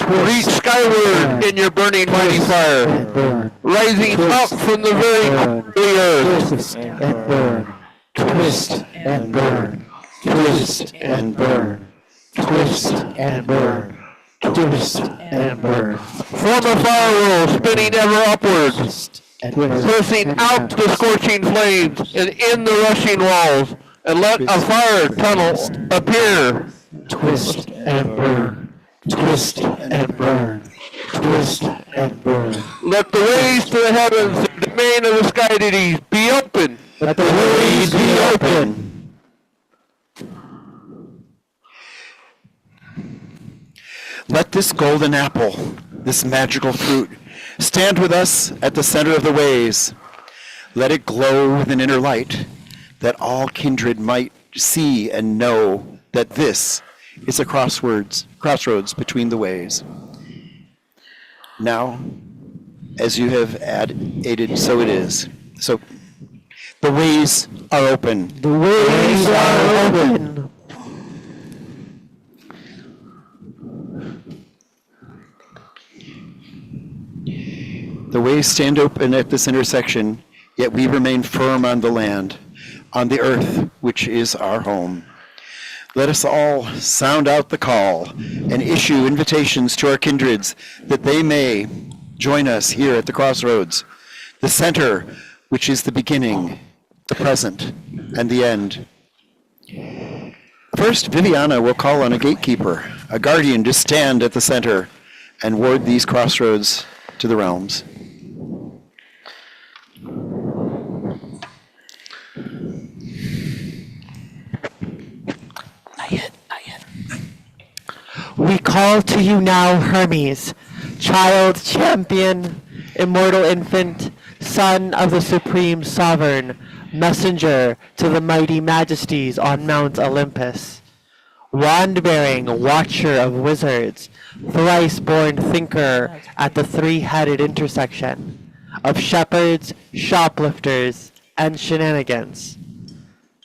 Reach skyward in your burning mighty fire, rising up from the very core of the earth. Twist and burn. Twist and burn. Twist and burn. Twist and burn. Twist and burn. Form a fire whirl spinning ever upward, pressing out the scorching flames and in the rushing walls, and let a fire tunnel appear. Twist and burn. Twist and burn. Twist and burn. Let the ways to the heavens, the domain of the sky deities, be open. Let the ways be open. Let this golden apple, this magical fruit, stand with us at the center of the ways. Let it glow with an inner light, that all kindred might see and know that this is a crossroads between the ways. Now, as you have aided, so it is. So the ways are open. The ways are open. The ways stand open at this intersection, yet we remain firm on the land, on the earth, which is our home. Let us all sound out the call and issue invitations to our kindreds that they may join us here at the crossroads, the center, which is the beginning, the present, and the end. First, Viviana will call on a gatekeeper, a guardian to stand at the center and ward these crossroads to the realms. We call to you now, Hermes, child, champion, immortal infant, son of the supreme sovereign, messenger to the mighty majesties on Mount Olympus. Wand-bearing watcher of wizards, thrice-born thinker at the three-headed intersection of shepherds, shoplifters, and shenanigans.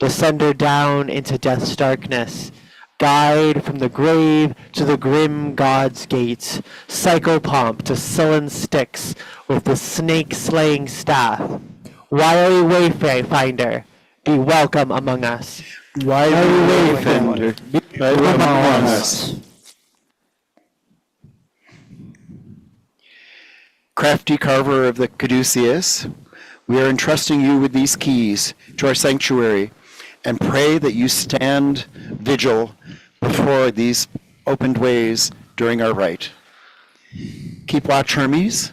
Descender down into death's darkness, guide from the grave to the grim god's gates, psychopomp to sullen Styx with the snake-slaying staff. Wily wayfinder, be welcome among us. Wily wayfinder, be welcome among us. Crafty carver of the caduceus, we are entrusting you with these keys to our sanctuary and pray that you stand vigil before these opened ways during our rite. Keep watch, Hermes,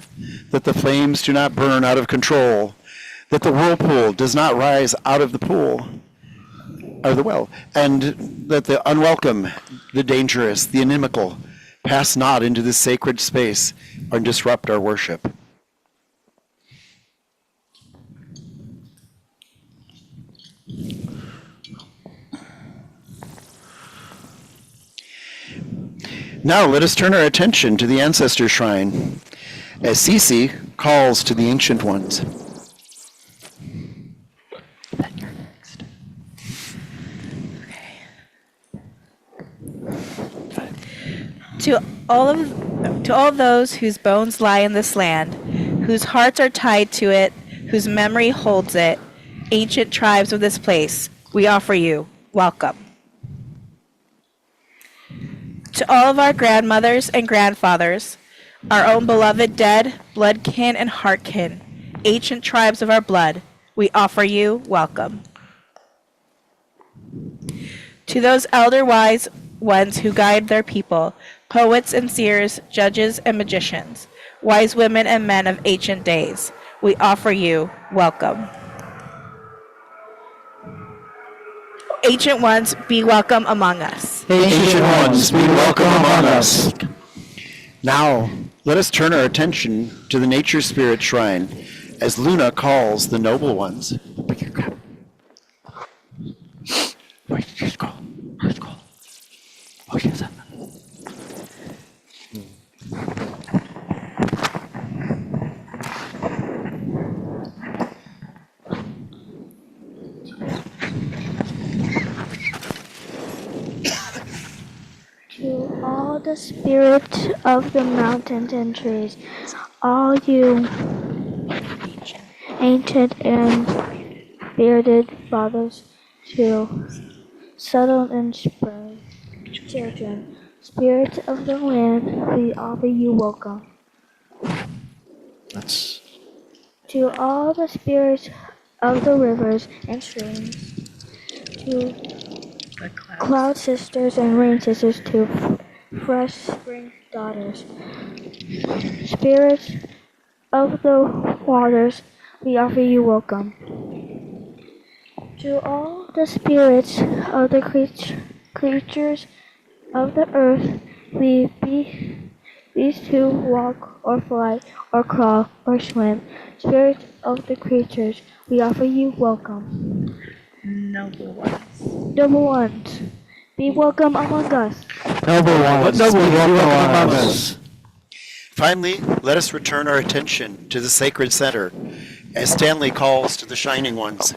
that the flames do not burn out of control, that the whirlpool does not rise out of the pool, out of the well, and that the unwelcome, the dangerous, the inimical pass not into this sacred space or disrupt our worship. Now let us turn our attention to the ancestor shrine as Cece calls to the ancient ones. To all those whose bones lie in this land, whose hearts are tied to it, whose memory holds it, ancient tribes of this place, we offer you welcome. To all of our grandmothers and grandfathers, our own beloved dead, blood kin and heart kin, ancient tribes of our blood, we offer you welcome. To those elder wise ones who guide their people, poets and seers, judges and magicians, wise women and men of ancient days, we offer you welcome. Ancient ones, be welcome among us. Ancient ones, be welcome among us. Now, let us turn our attention to the nature spirit shrine as Luna calls the noble ones. To all the spirits of the mountains and trees, all you ancient and bearded fathers, to subtle and spring children, spirits of the land, we offer you welcome. That's To all the spirits of the rivers and streams, to cloud sisters and rain sisters, to fresh spring daughters, spirits of the waters, we offer you welcome. To all the spirits of the creatures of the earth, we be these to walk or fly or crawl or swim, spirits of the creatures, we offer you welcome. Noble ones. Noble ones, be welcome among us. noble ones. Noble, be welcome among us. Finally, let us return our attention to the sacred center as Stanley calls to the shining ones.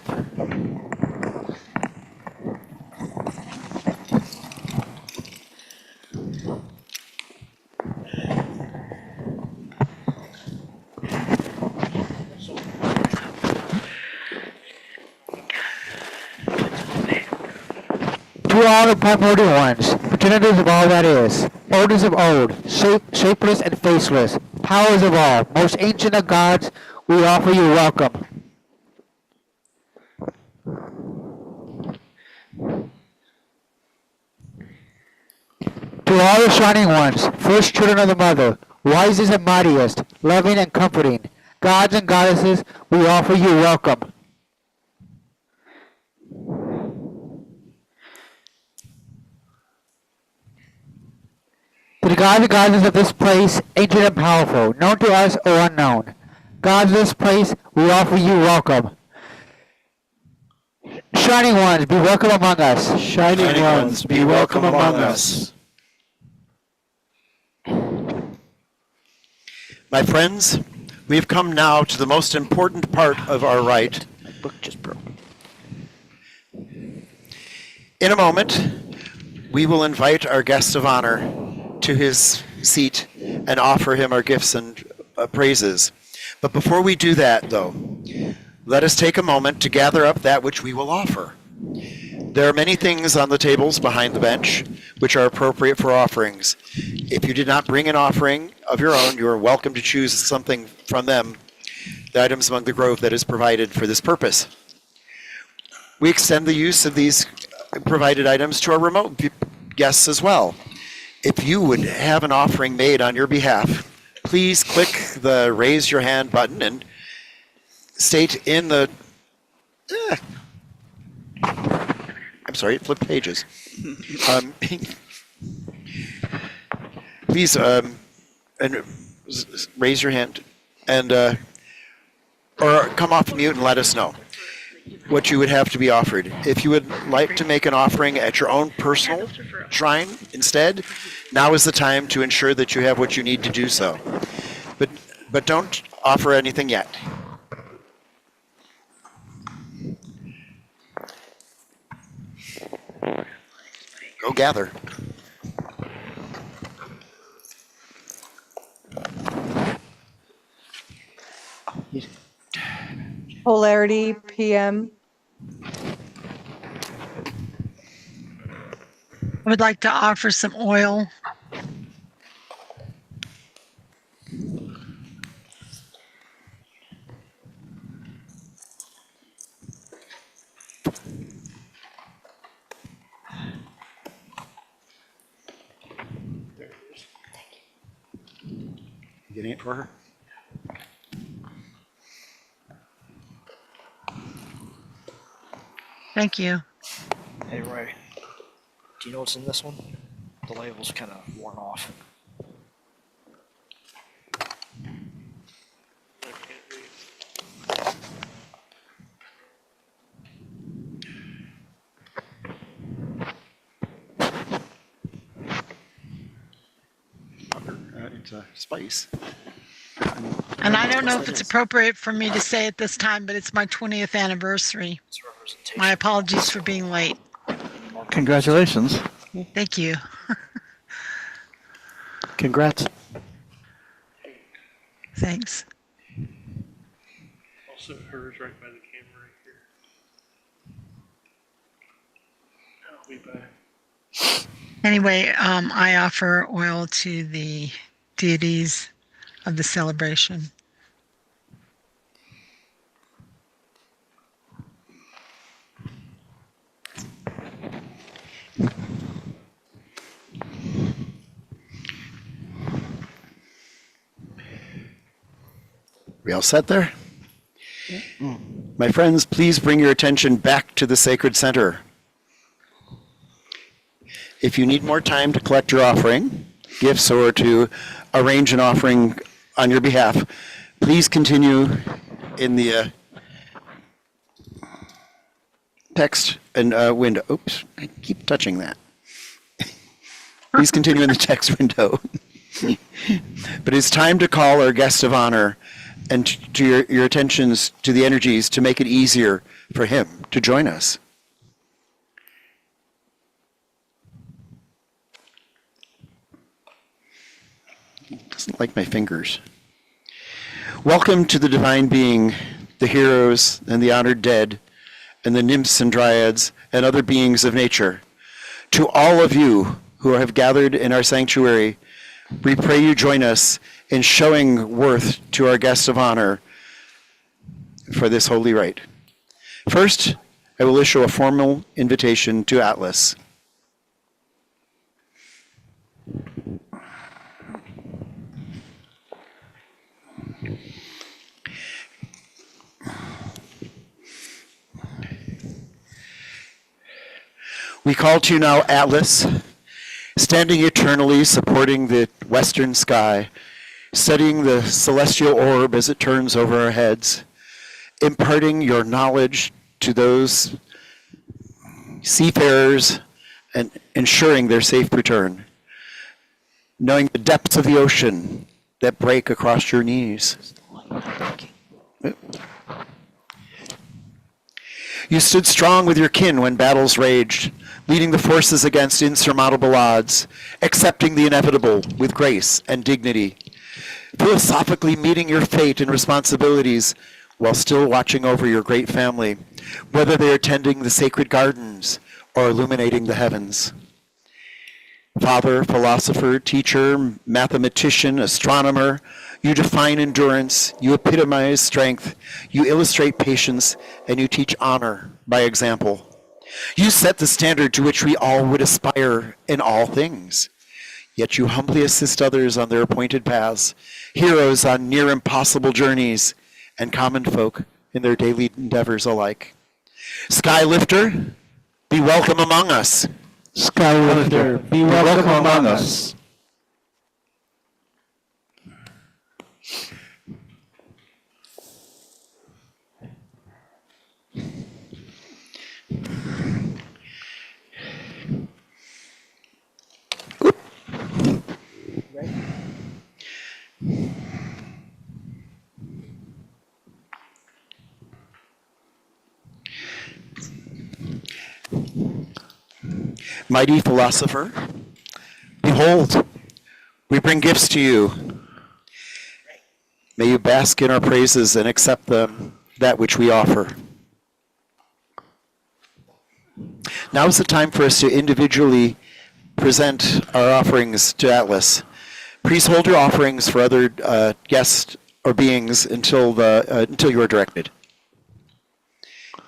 To all the primordial ones, progenitors of all that is, orders of old, shapeless and faceless, powers of all, most ancient of gods, we offer you welcome. To all the shining ones, first children of the mother, wisest and mightiest, loving and comforting, gods and goddesses, we offer you welcome. To the gods and goddesses of this place, ancient and powerful, known to us or unknown, gods of this place, we offer you welcome. Shining ones, be welcome among us. Shining ones, be welcome among us. My friends, we have come now to the most important part of our rite. My book just broke. In a moment, we will invite our guest of honor to his seat and offer him our gifts and praises. But before we do that, though, let us take a moment to gather up that which we will offer. There are many things on the tables behind the bench which are appropriate for offerings. If you did not bring an offering of your own, you are welcome to choose something from them, the items among the grove that is provided for this purpose. We extend the use of these provided items to our remote guests as well. If you would have an offering made on your behalf, please click the raise your hand button and state in the... I'm sorry, it flipped pages. Please raise your hand and or come off mute and let us know what you would have to be offered. If you would like to make an offering at your own personal shrine instead, now is the time to ensure that you have what you need to do so. But don't offer anything yet. Go gather. Polarity PM. I would like to offer some oil. You getting it for her? Thank you. Hey Ray, do you know what's in this one? The label's kind of worn off. It's a spice. And I don't know if it's appropriate for me to say at this time, but it's my 20th anniversary. My apologies for being late. Congratulations. Thank you. Congrats. Thanks. Also, hers right by the camera right here. I'll be back. Anyway, I offer oil to the deities of the celebration. We all set there? My friends, please bring your attention back to the sacred center. If you need more time to collect your offering, gifts, or to arrange an offering on your behalf, please continue in the text and window. Oops, I keep touching that. Please continue in the text window. But it's time to call our guest of honor and to your attentions to the energies to make it easier for him to join us. Doesn't like my fingers. Welcome to the divine being, the heroes and the honored dead, and the nymphs and dryads and other beings of nature. To all of you who have gathered in our sanctuary, we pray you join us in showing worth to our guest of honor for this holy rite. First, I will issue a formal invitation to Atlas. We call to you now, Atlas, standing eternally supporting the western sky, studying the celestial orb as it turns over our heads, imparting your knowledge to those seafarers and ensuring their safe return, knowing the depths of the ocean that break across your knees. You stood strong with your kin when battles raged, leading the forces against insurmountable odds, accepting the inevitable with grace and dignity, philosophically meeting your fate and responsibilities while still watching over your great family, whether they are tending the sacred gardens or illuminating the heavens. Father, philosopher, teacher, mathematician, astronomer, you define endurance, you epitomize strength, you illustrate patience, and you teach honor by example. You set the standard to which we all would aspire in all things. Yet you humbly assist others on their appointed paths, heroes on near impossible journeys, and common folk in their daily endeavors alike. Skylifter, be welcome among us. Skylifter, be welcome among us. Mighty philosopher, behold, we bring gifts to you. May you bask in our praises and accept that which we offer. Now is the time for us to individually present our offerings to Atlas. Please hold your offerings for other guests or beings until you are directed.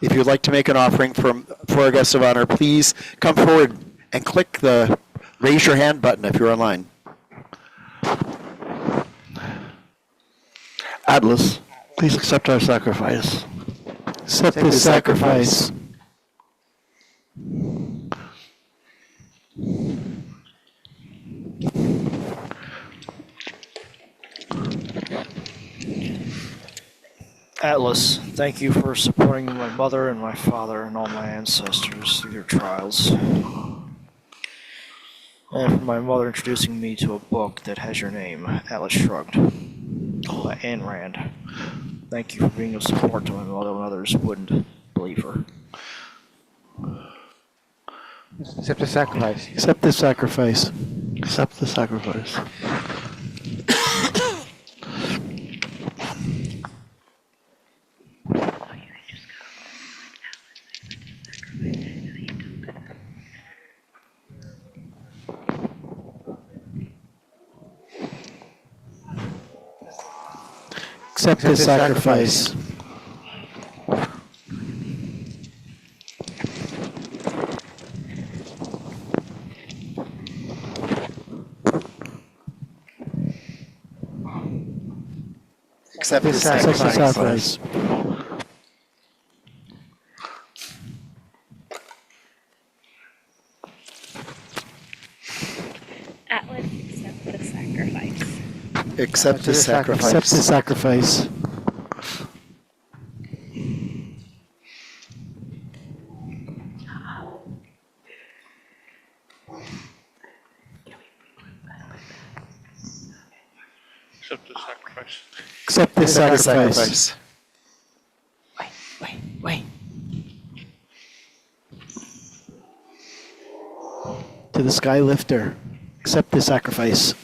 If you'd like to make an offering for our guest of honor, please come forward and click the raise your hand button if you're online. Atlas, please accept our sacrifice. Accept this sacrifice. Atlas, thank you for supporting my mother and my father and all my ancestors through their trials. And for my mother introducing me to a book that has your name, Atlas Shrugged, by Ayn Rand. Thank you for being of support to my mother when others wouldn't believe her. Accept the sacrifice. Accept this sacrifice. Accept the sacrifice. Accept this sacrifice. Accept this Accept this sacrifice. sacrifice. Atlas, accept the sacrifice. Accept this sacrifice. Accept this sacrifice. Accept the sacrifice. Accept this sacrifice. Wait. To the Skylifter, accept this sacrifice.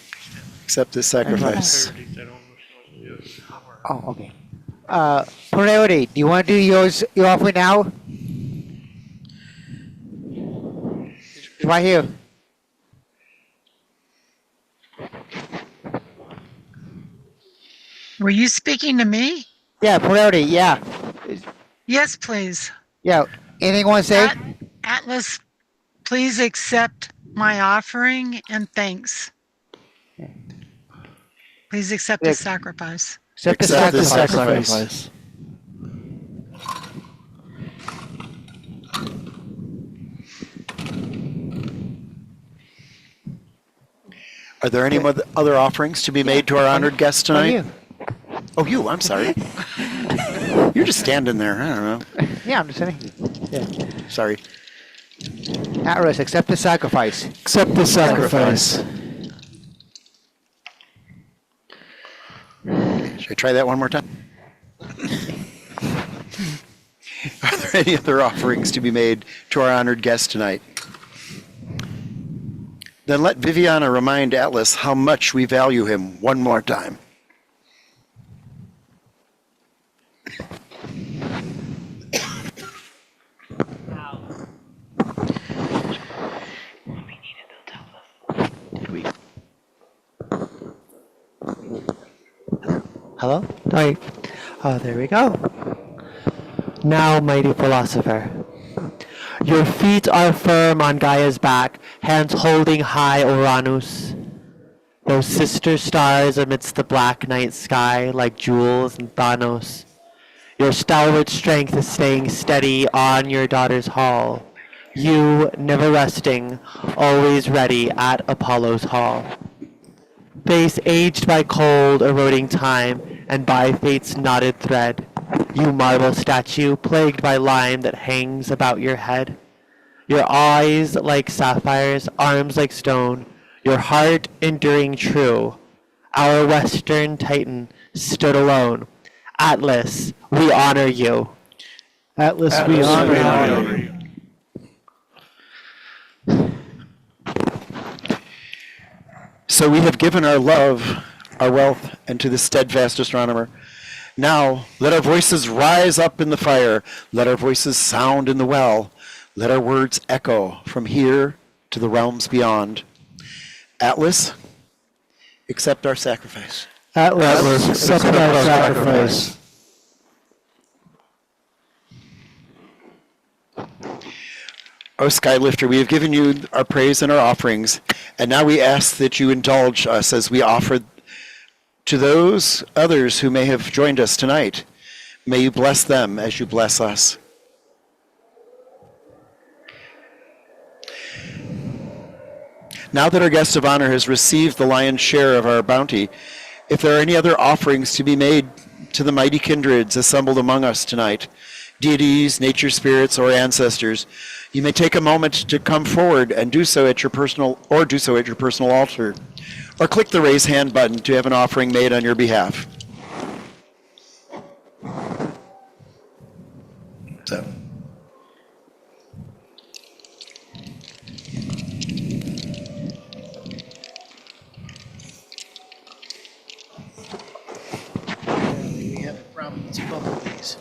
Accept this sacrifice. Oh, okay. Priority, do you want to do your offering now? Right here. Were you speaking to me? Yeah, priority, yeah. Yes, please. Yeah, anything you want to say? Atlas, please accept my offering and thanks. Please accept the sacrifice. Accept the Accept the sacrifice. sacrifice. Are there any other offerings to be made to our honored guest tonight? you. Oh, you. I'm sorry. You're just standing there. I don't know. Yeah, I'm just saying. Yeah. Sorry. Atlas, accept the sacrifice. Accept the sacrifice. Should I try that one more time? Are there any other offerings to be made to our honored guest tonight? Then let Viviana remind Atlas how much we value him one more time. Hello? Sorry. Oh, there we go. Now, mighty philosopher, your feet are firm on Gaia's back, hands holding high Uranus. Those sister stars amidst the black night sky like jewels and Thanos. Your stalwart strength is staying steady on your daughter's hall. You, never resting, always ready at Apollo's hall. Face aged by cold, eroding time, and by fate's knotted thread. You marble statue, plagued by lime that hangs about your head. Your eyes like sapphires, arms like stone, your heart enduring true. Our western titan stood alone. Atlas, we honor you. Atlas, we honor you. So we have given our love, our wealth, and to the steadfast astronomer. Now, let our voices rise up in the fire. Let our voices sound in the well. Let our words echo from here to the realms beyond. Atlas, accept our sacrifice. Atlas, accept our sacrifice. O Skylifter, we have given you our praise and our offerings, and now we ask that you indulge us as we offer to those others who may have joined us tonight. May you bless them as you bless us. Now that our guest of honor has received the lion's share of our bounty, if there are any other offerings to be made to the mighty kindreds assembled among us tonight, deities, nature spirits, or ancestors, you may take a moment to come forward and do so at your personal altar, or click the raise hand button to have an offering made on your behalf. So. We have a problem with both of these.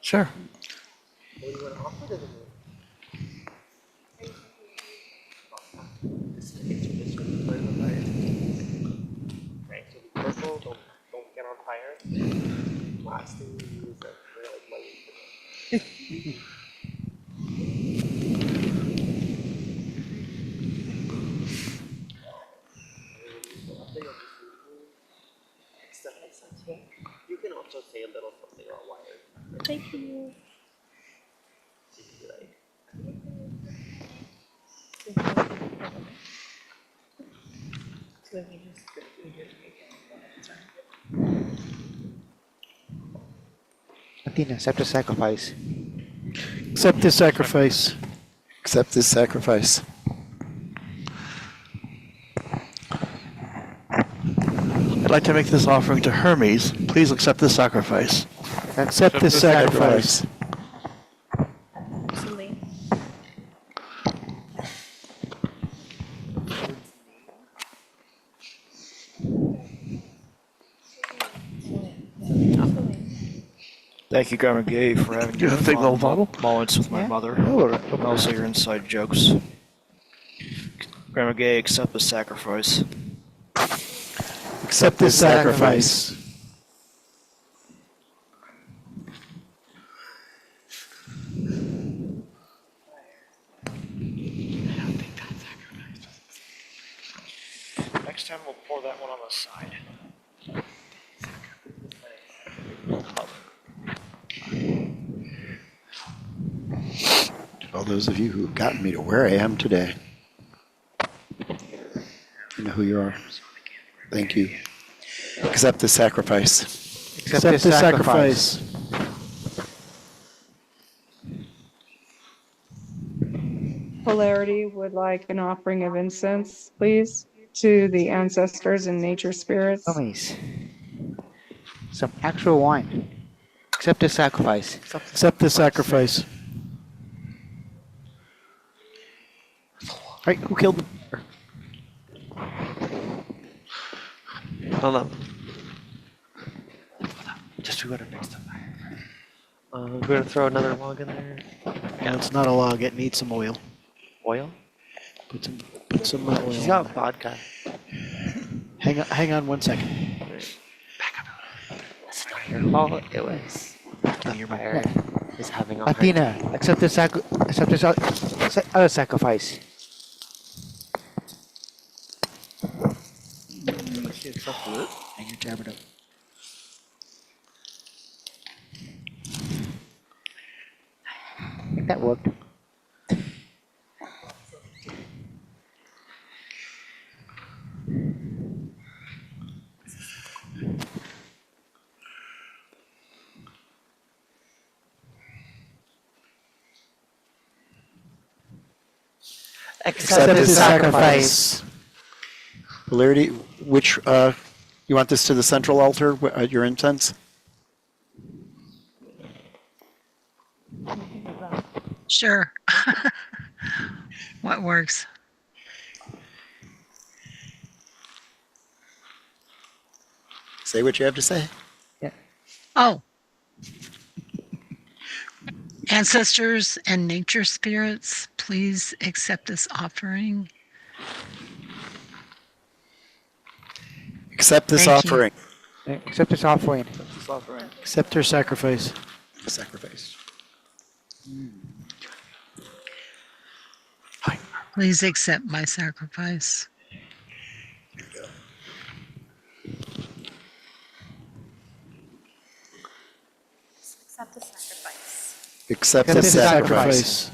Sure. Purple, don't get on fire. Last thing you use that for like light. You can also say a little something on wire. Thank you. Athena, accept the sacrifice. Accept this sacrifice. Accept this sacrifice. I'd like to make this offering to Hermes. Please accept this sacrifice. Accept this sacrifice. Thank you, Grandma Gay, for having You have a big fun old bottle? moments with my mother. And also your inside jokes. Grandma Gay, accept the sacrifice. Accept this sacrifice. Next time we'll pour that one on the side. To all those of you who've gotten me to where I am today. You know who you are. Thank you. Accept the sacrifice. Accept the sacrifice. Polarity would like an offering of incense, please, to the ancestors and nature spirits. Homies. Some actual wine. Accept the sacrifice. Accept the sacrifice. All right, who killed the bear? Hold up. Just do better next time. We're gonna throw another log in there. No, it's not a log. It needs some oil. Oil? Put some oil. She's on got there. vodka. Hang on 1 second. That's not your fault. It was the fire is having a hard Athena, time. accept the other sacrifice. Hang your tabard up. I think that worked. Accept the sacrifice. Polarity, which, you want this to the central altar, your incense? Sure. What works? Say what you have to say. Oh. Ancestors and nature spirits, please accept this offering. Accept this Thank you. offering. Accept this offering. Accept her sacrifice. Sacrifice. Please accept my sacrifice. Accept the sacrifice. Accept the sacrifice.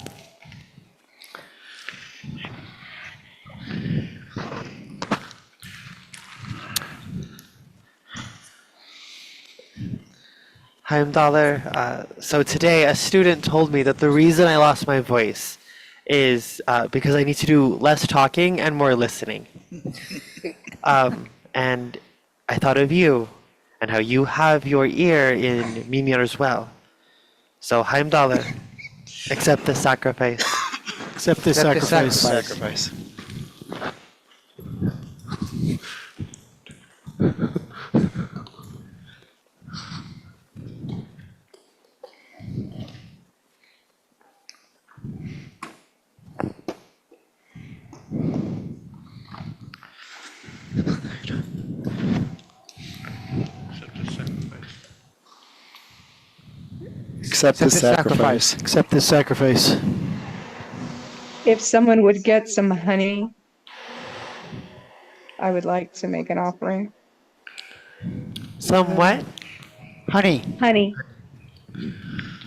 Heimdallr, so today a student told me that the reason I lost my voice is because I need to do less talking and more listening. And I thought of you and how you have your ear in Mimir as well. So Heimdallr, accept the sacrifice. Accept the sacrifice. Sacrifice. Accept the sacrifice. Accept the sacrifice. If someone would get some honey, I would like to make an offering. Some what? Honey. Honey. Do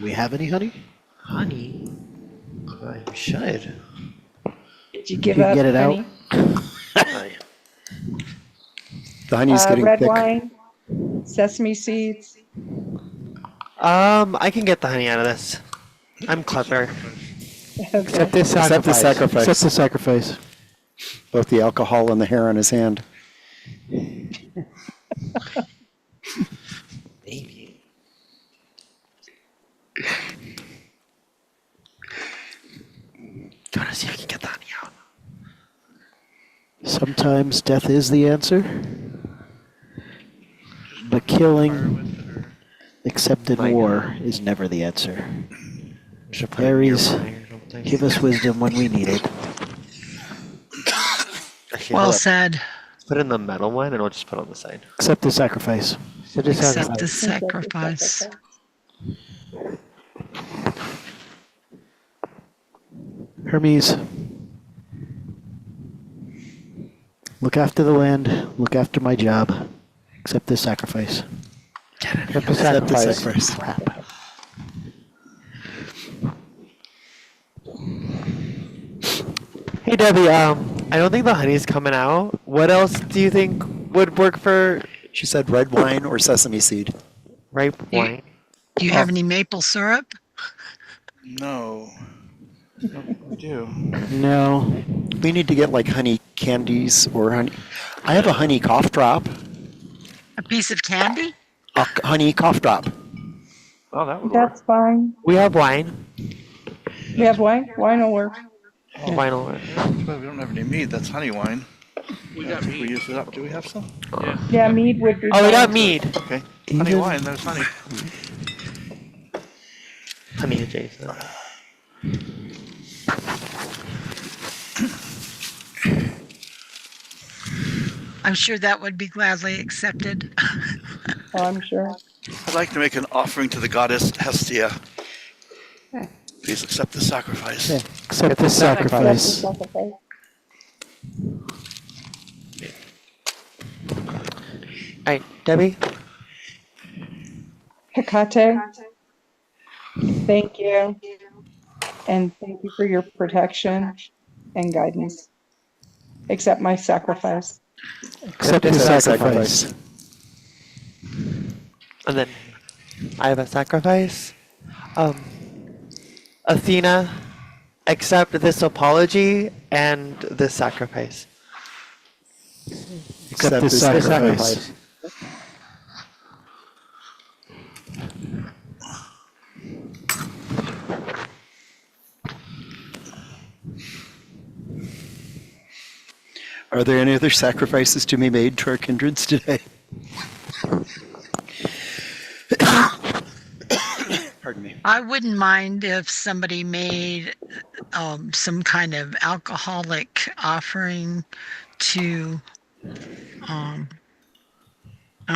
we have any honey? Honey? I should. Did you give You up get it honey? The honey's getting Red thick. wine, sesame seeds. I can get the honey out of this. I'm clever. Accept this Accept the sacrifice. sacrifice. Accept the sacrifice. Both the alcohol and the hair on his hand. Maybe. Do you want to see if I can get the honey out? Sometimes death is the answer, but killing, except in war, is never the answer. Should put it in your Ares, fire or something. give us wisdom when we need it. Actually, Well hold up. said. Let's put in the metal one and we'll just put it on the side. Accept the sacrifice. Accept the Accept the sacrifice. sacrifice. Hermes, Look after the land. Look after my job. Accept this sacrifice. Accept the Accept the sacrifice. sacrifice. Hey Debbie, I don't think the honey's coming out. What else do you think would work for She said red wine or sesame seed. ripe wine? Do you have any maple syrup? No. We do. No. We need to get like honey candies or honey. I have a honey cough drop. A piece of candy? A honey cough drop. Oh, that would work. That's fine. We have wine. We have wine. Wine will work. Wine will work. Well, we don't have any mead. That's honey wine. We I got think we mead. used it up. Do we have some? Yeah, mead would be. Oh, we fine. got mead. Okay. Honey wine. There's honey. Honey adjacent. I'm sure that would be gladly accepted. Oh, I'm sure. I'd like to make an offering to the goddess Hestia. Please accept the sacrifice. Accept this sacrifice. Alright, Debbie? Hecate, thank you. And thank you for your protection and guidance. Accept my sacrifice. Accept this sacrifice. And then I have a sacrifice. Athena, accept this apology and this sacrifice. Accept this sacrifice. Are there any other sacrifices to be made to our kindreds today? Pardon me. I wouldn't mind if somebody made some kind of alcoholic offering to, oh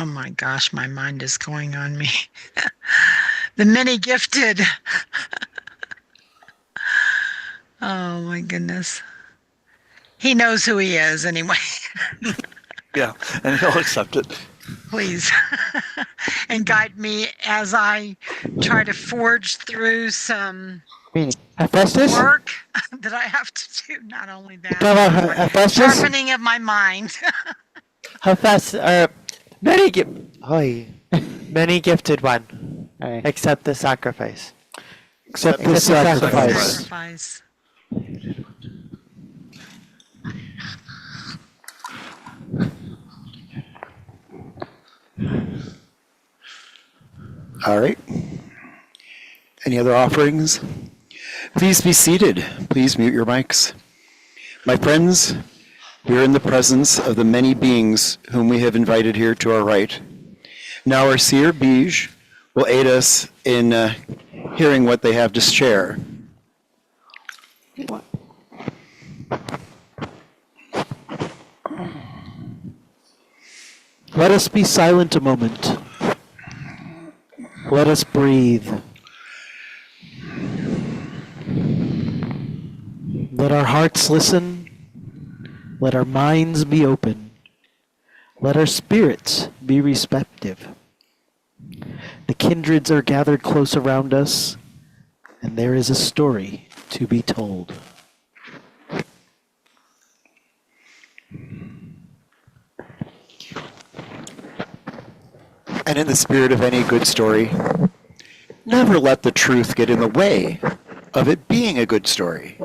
my gosh, my mind is going on me. The many gifted. Oh my goodness. He knows who he is anyway. Yeah, and he'll accept it. Please. And guide me as I try to forge through some Hephaestus? work that I have to do. Not only that, Talk about Hephaestus? sharpening of my mind. Many many gifted one. Alright. Accept the sacrifice. Accept this sacrifice. Sacrifice. All right. Any other offerings? Please be seated. Please mute your mics. My friends, we are in the presence of the many beings whom we have invited here to our right. Now our seer, Bij, will aid us in hearing what they have to share. Let us be silent a moment. Let us breathe. Let our hearts listen. Let our minds be open. Let our spirits be receptive. The kindreds are gathered close around us, and there is a story to be told. And in the spirit of any good story, never let the truth get in the way of it being a good story.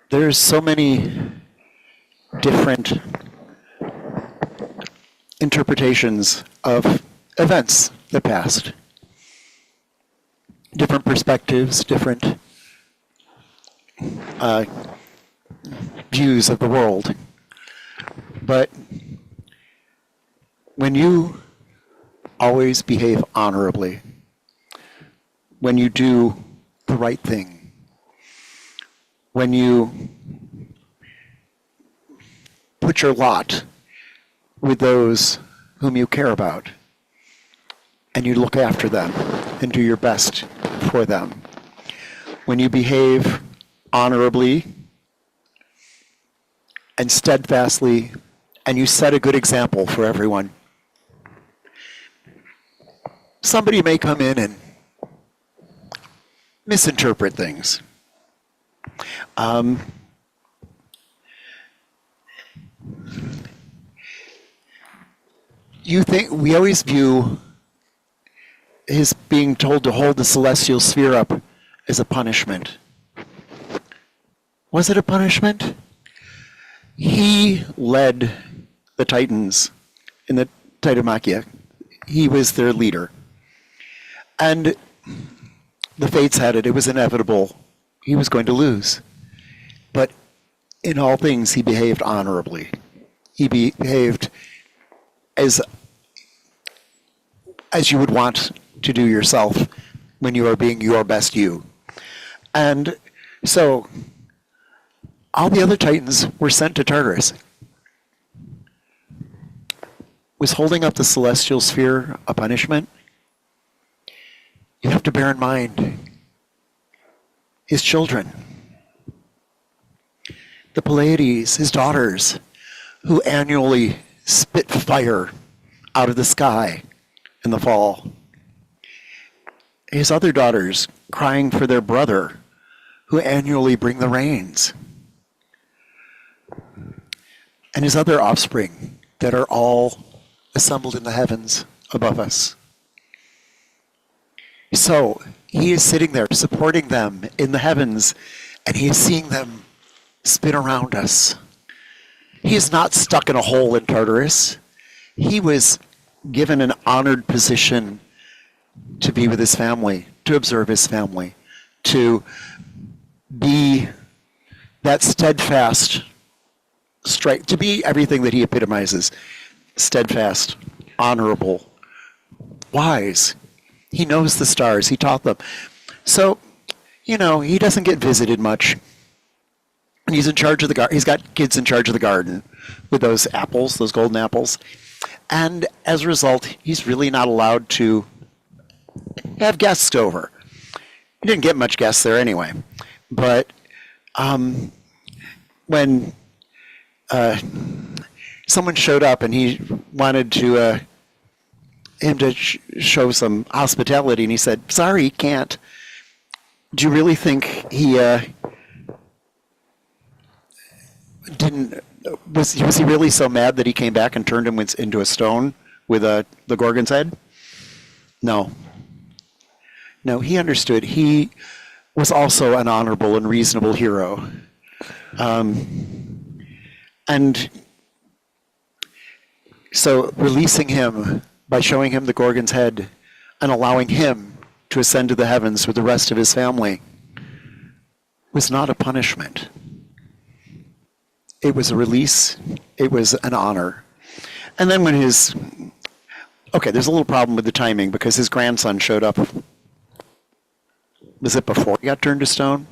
There's so many different interpretations of events that passed. Different perspectives, different views of the world. But when you always behave honorably, when you do the right thing, when you put your lot with those whom you care about, and you look after them and do your best for them, when you behave honorably and steadfastly, and you set a good example for everyone. Somebody may come in and misinterpret things. You think we always view his being told to hold the celestial sphere up as a punishment. Was it a punishment? He led the Titans in the Titanomachia. He was their leader. And the fates had it. It was inevitable. He was going to lose. But in all things, he behaved honorably. He behaved as you would want to do yourself when you are being your best you. And so all the other Titans were sent to Tartarus. Was holding up the celestial sphere a punishment? You have to bear in mind his children, the Pleiades, his daughters, who annually spit fire out of the sky in the fall. His other daughters crying for their brother, who annually bring the rains. And his other offspring that are all assembled in the heavens above us. So he is sitting there supporting them in the heavens, and he is seeing them spin around us. He is not stuck in a hole in Tartarus. He was given an honored position to be with his family, to observe his family, to be that steadfast, to be everything that he epitomizes. Steadfast, honorable, wise. He knows the stars. He taught them. So, he doesn't get visited much. And he's in charge of the garden. He's got kids in charge of the garden with those apples, those golden apples. And as a result, he's really not allowed to have guests over. He didn't get much guests there anyway. But when someone showed up and he wanted him to show some hospitality, and he said, "Sorry, he can't." Do you really think he didn't? Was he really so mad that he came back and turned him into a stone with the Gorgon's head? No. No, he understood. He was also an honorable and reasonable hero. And so releasing him by showing him the Gorgon's head and allowing him to ascend to the heavens with the rest of his family was not a punishment. It was a release. It was an honor. And then when there's a little problem with the timing because his grandson showed up. Was it before he got turned to stone?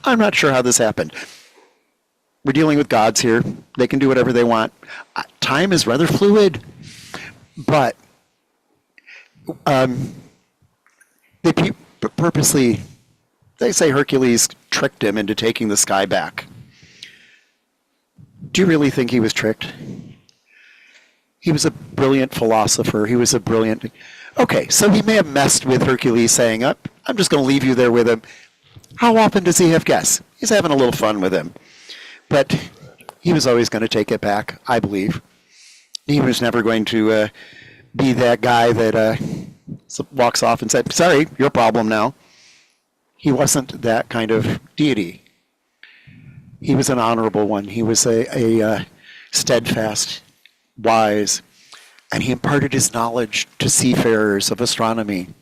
I'm not sure how this happened. We're dealing with gods here. They can do whatever they want. Time is rather fluid. But they purposely, they say Hercules tricked him into taking the sky back. Do you really think he was tricked? He was a brilliant philosopher. He was a brilliant... Okay, so he may have messed with Hercules saying, I'm just going to leave you there with him. How often does he have guests? He's having a little fun with him. But he was always going to take it back, I believe. He was never going to be that guy that walks off and said, "Sorry, your problem now." He wasn't that kind of deity. He was an honorable one. He was a steadfast, wise, and he imparted his knowledge to seafarers of astronomy.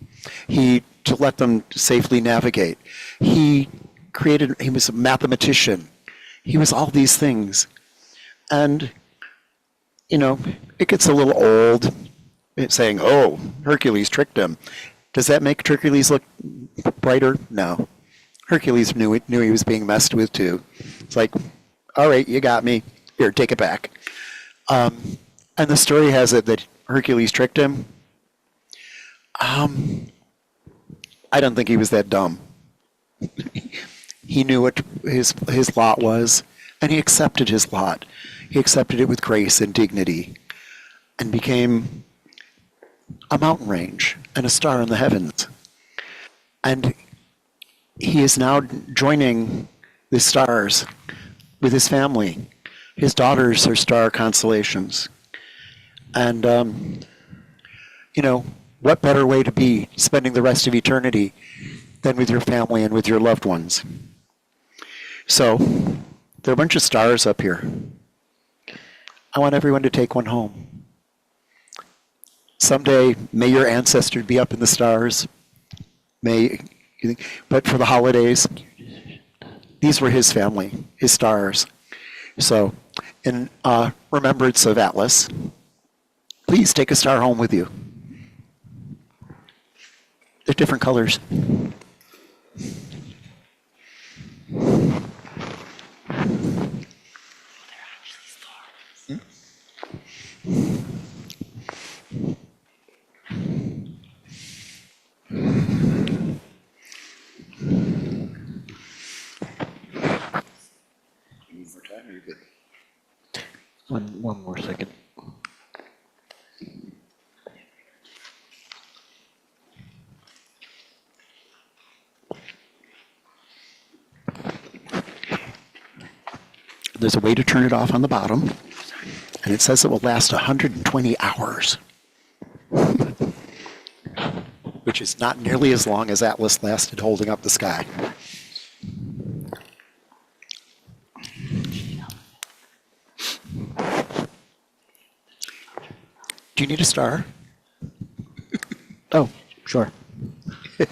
To let them safely navigate. He was a mathematician. He was all these things. And, it gets a little old saying, "Oh, Hercules tricked him." Does that make Hercules look brighter? No. Hercules knew he was being messed with too. It's like, all right, you got me. Here, take it back. And the story has it that Hercules tricked him. I don't think he was that dumb. He knew what his lot was, And he accepted his lot. He accepted it with grace and dignity and became a mountain range and a star in the heavens. And he is now joining the stars with his family. His daughters are star constellations. And, you know, what better way to be spending the rest of eternity than with your family and with your loved ones? So, there are a bunch of stars up here. I want everyone to take one home. Someday, may your ancestors be up in the stars. But for the holidays, these were his family, his stars. So, in remembrance of Atlas, please take a star home with you. They're different colors. One more second. There's a way to turn it off on the bottom, and it says it will last 120 hours, which is not nearly as long as Atlas lasted holding up the sky. Do you need a star? Oh, sure. Do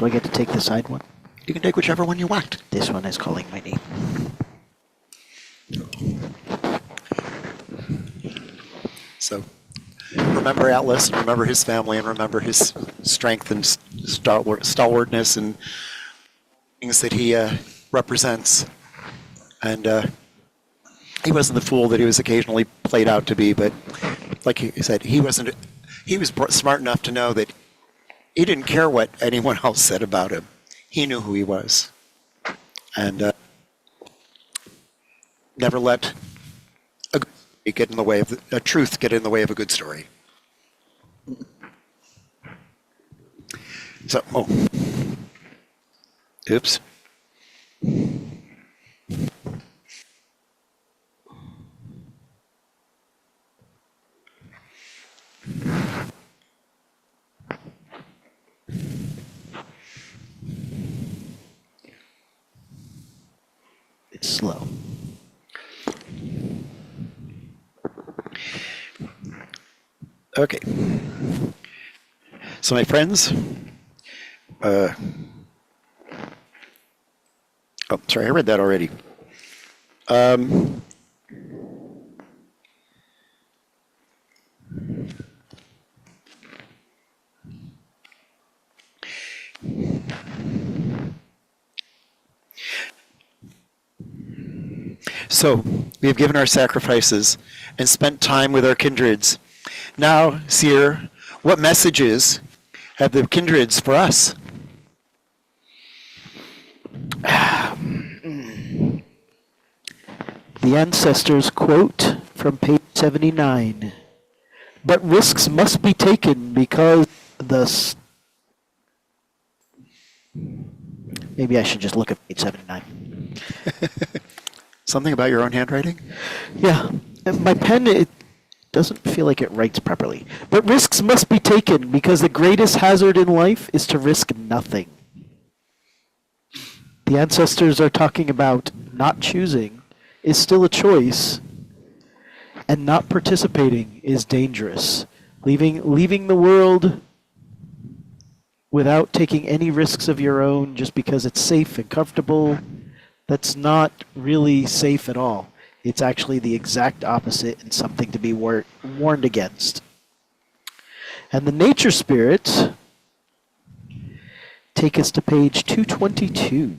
I get to take the side one? You can take whichever one you want. This one is calling my name. So remember Atlas, and remember his family, and remember his strength and stalwartness and things that he represents. And he wasn't the fool that he was occasionally played out to be, but like he said, he was smart enough to know that he didn't care what anyone else said about him. He knew who he was, and never let a truth get in the way of a good story. So, oops. It's slow. Okay. So my friends, sorry, I read that already. So, we have given our sacrifices and spent time with our kindreds. Now, Seer, what messages have the kindreds for us? The ancestors quote from page 79. But risks must be taken because Maybe I should just look at page 79. Something about your own handwriting? Yeah. My pen, it doesn't feel like it writes properly. But risks must be taken because the greatest hazard in life is to risk nothing. The ancestors are talking about not choosing is still a choice, and not participating is dangerous. Leaving the world without taking any risks of your own just because it's safe and comfortable, that's not really safe at all. It's actually the exact opposite and something to be warned against. And the nature spirits take us to page 222.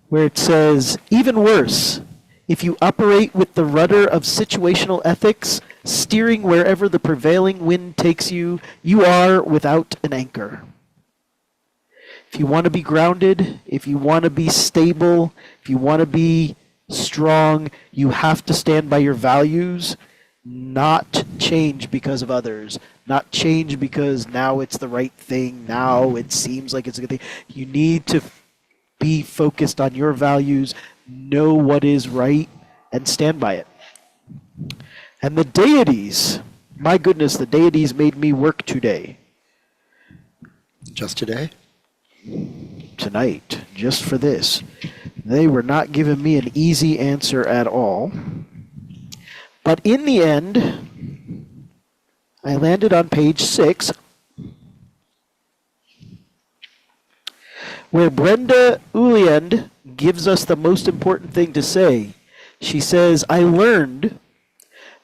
Where it says, even worse, if you operate with the rudder of situational ethics, steering wherever the prevailing wind takes you. You are without an anchor. If you want to be grounded, if you want to be stable, if you want to be strong, you have to stand by your values, not change because of others, not change because now it's the right thing, now it seems like it's a good thing. You need to be focused on your values, know what is right, and stand by it. And the deities, my goodness, the deities made me work today. Just today? Tonight, just for this. They were not giving me an easy answer at all. But in the end, I landed on page 6, where Brenda Uliand gives us the most important thing to say. She says, I learned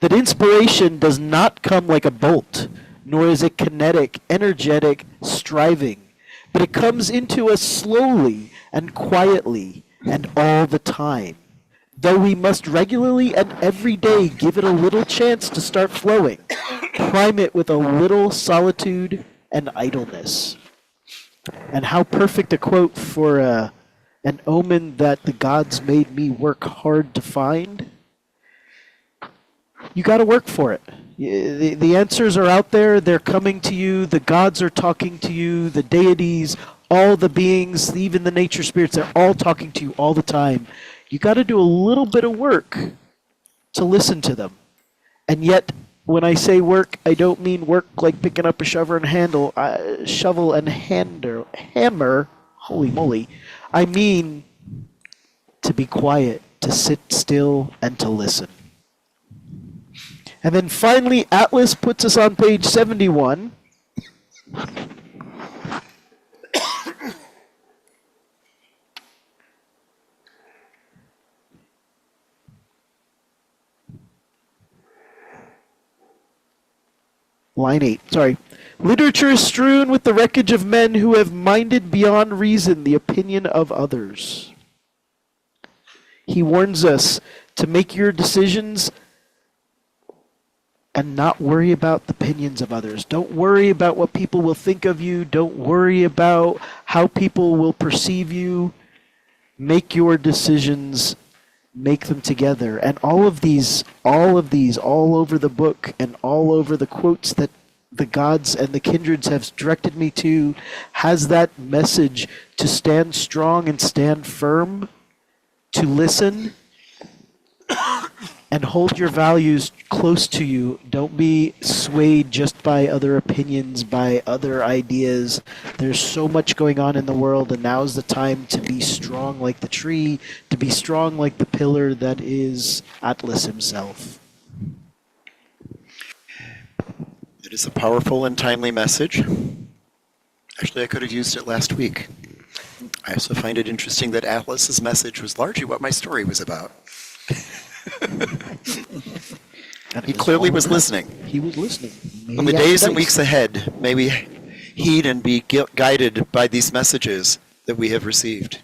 that inspiration does not come like a bolt, nor is it kinetic, energetic, striving, but it comes into us slowly and quietly and all the time, though we must regularly and every day give it a little chance to start flowing, prime it with a little solitude and idleness. And how perfect a quote for an omen that the gods made me work hard to find. You got to work for it. The answers are out there. They're coming to you. The gods are talking to you. The deities, all the beings, even the nature spirits, they're all talking to you all the time. You got to do a little bit of work to listen to them. And yet, when I say work, I don't mean work like picking up a shovel and hammer. Holy moly! I mean to be quiet, to sit still, and to listen. And then finally, Atlas puts us on page 71. Line 8, sorry. Literature is strewn with the wreckage of men who have minded beyond reason the opinion of others. He warns us to make your decisions and not worry about the opinions of others. Don't worry about what people will think of you. Don't worry about how people will perceive you. Make your decisions, make them together. And all of these, all over the book and all over the quotes that the gods and the kindreds have directed me to, has that message to stand strong and stand firm, to listen, and hold your values close to you. Don't be swayed just by other opinions, by other ideas. There's so much going on in the world, and now's the time to be strong like the tree, to be strong like the pillar that is Atlas himself. It is a powerful and timely message. Actually, I could have used it last week. I also find it interesting that Atlas's message was largely what my story was about. He clearly was listening. He was listening. In the days and weeks ahead, may we heed and be guided by these messages that we have received.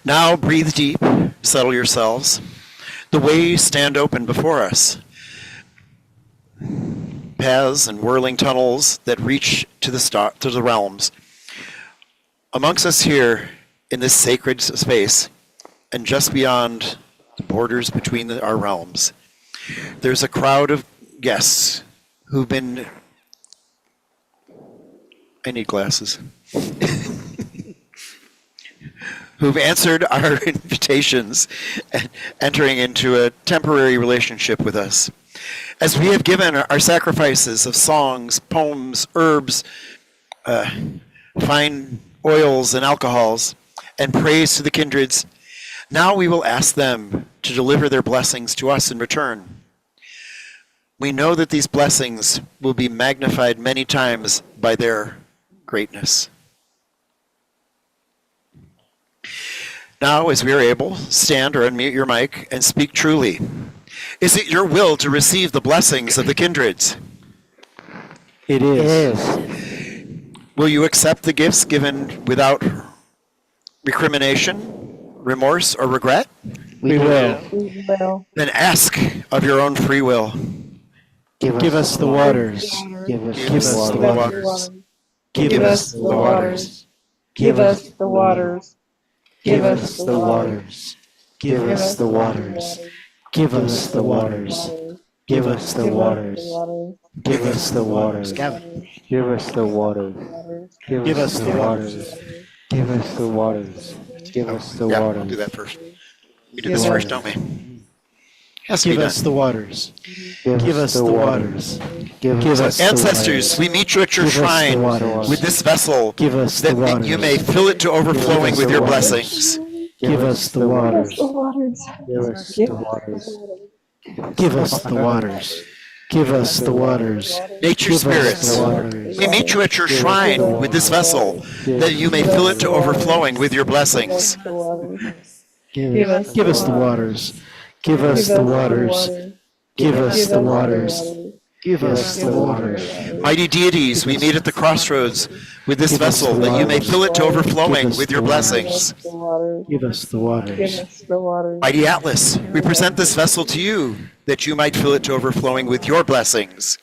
Now breathe deep, settle yourselves. The ways stand open before us. Paths and whirling tunnels that reach to the realms. Amongst us here in this sacred space, and just beyond the borders between our realms, there's a crowd of guests who've been... I need glasses. Who've answered our invitations and entering into a temporary relationship with us. As we have given our sacrifices of songs, poems, herbs, fine oils and alcohols, and praise to the kindreds, now we will ask them to deliver their blessings to us in return. We know that these blessings will be magnified many times by their greatness. Now, as we are able, stand or unmute your mic and speak truly. Is it your will to receive the blessings of the kindreds? It is. Will you accept the gifts given without recrimination, remorse, or regret? We will. We will. Then ask of your own free will. Give us the waters. Give us Give us the the waters. Give Give us us the waters. Give us the waters. Give us the waters. Give us the waters. Give us the waters. Give us the waters. Give us the waters. Gavin. Give us the waters. Give us the waters. Give us the waters. Give us the Yeah, waters. I'll do that first. We do this first, don't we? Has to be Give done. us the waters. Give us the waters. Give us the Ancestors, waters. we meet you at your Give us the shrine waters. with this vessel Give us the that waters. you may fill it to overflowing with your blessings. Give us the waters. Give us the waters. Give us the waters. Give us the waters. Nature Give us spirits, the waters. we meet you at your shrine with this vessel that you may fill it to overflowing with your blessings. Give us the waters. Give us the waters. Give us the waters. Give us the waters. Mighty deities, we meet at the crossroads with this vessel that you may fill it to overflowing with your blessings. Give us the waters. Mighty Atlas, we present this vessel to you that you might fill it to overflowing with your blessings.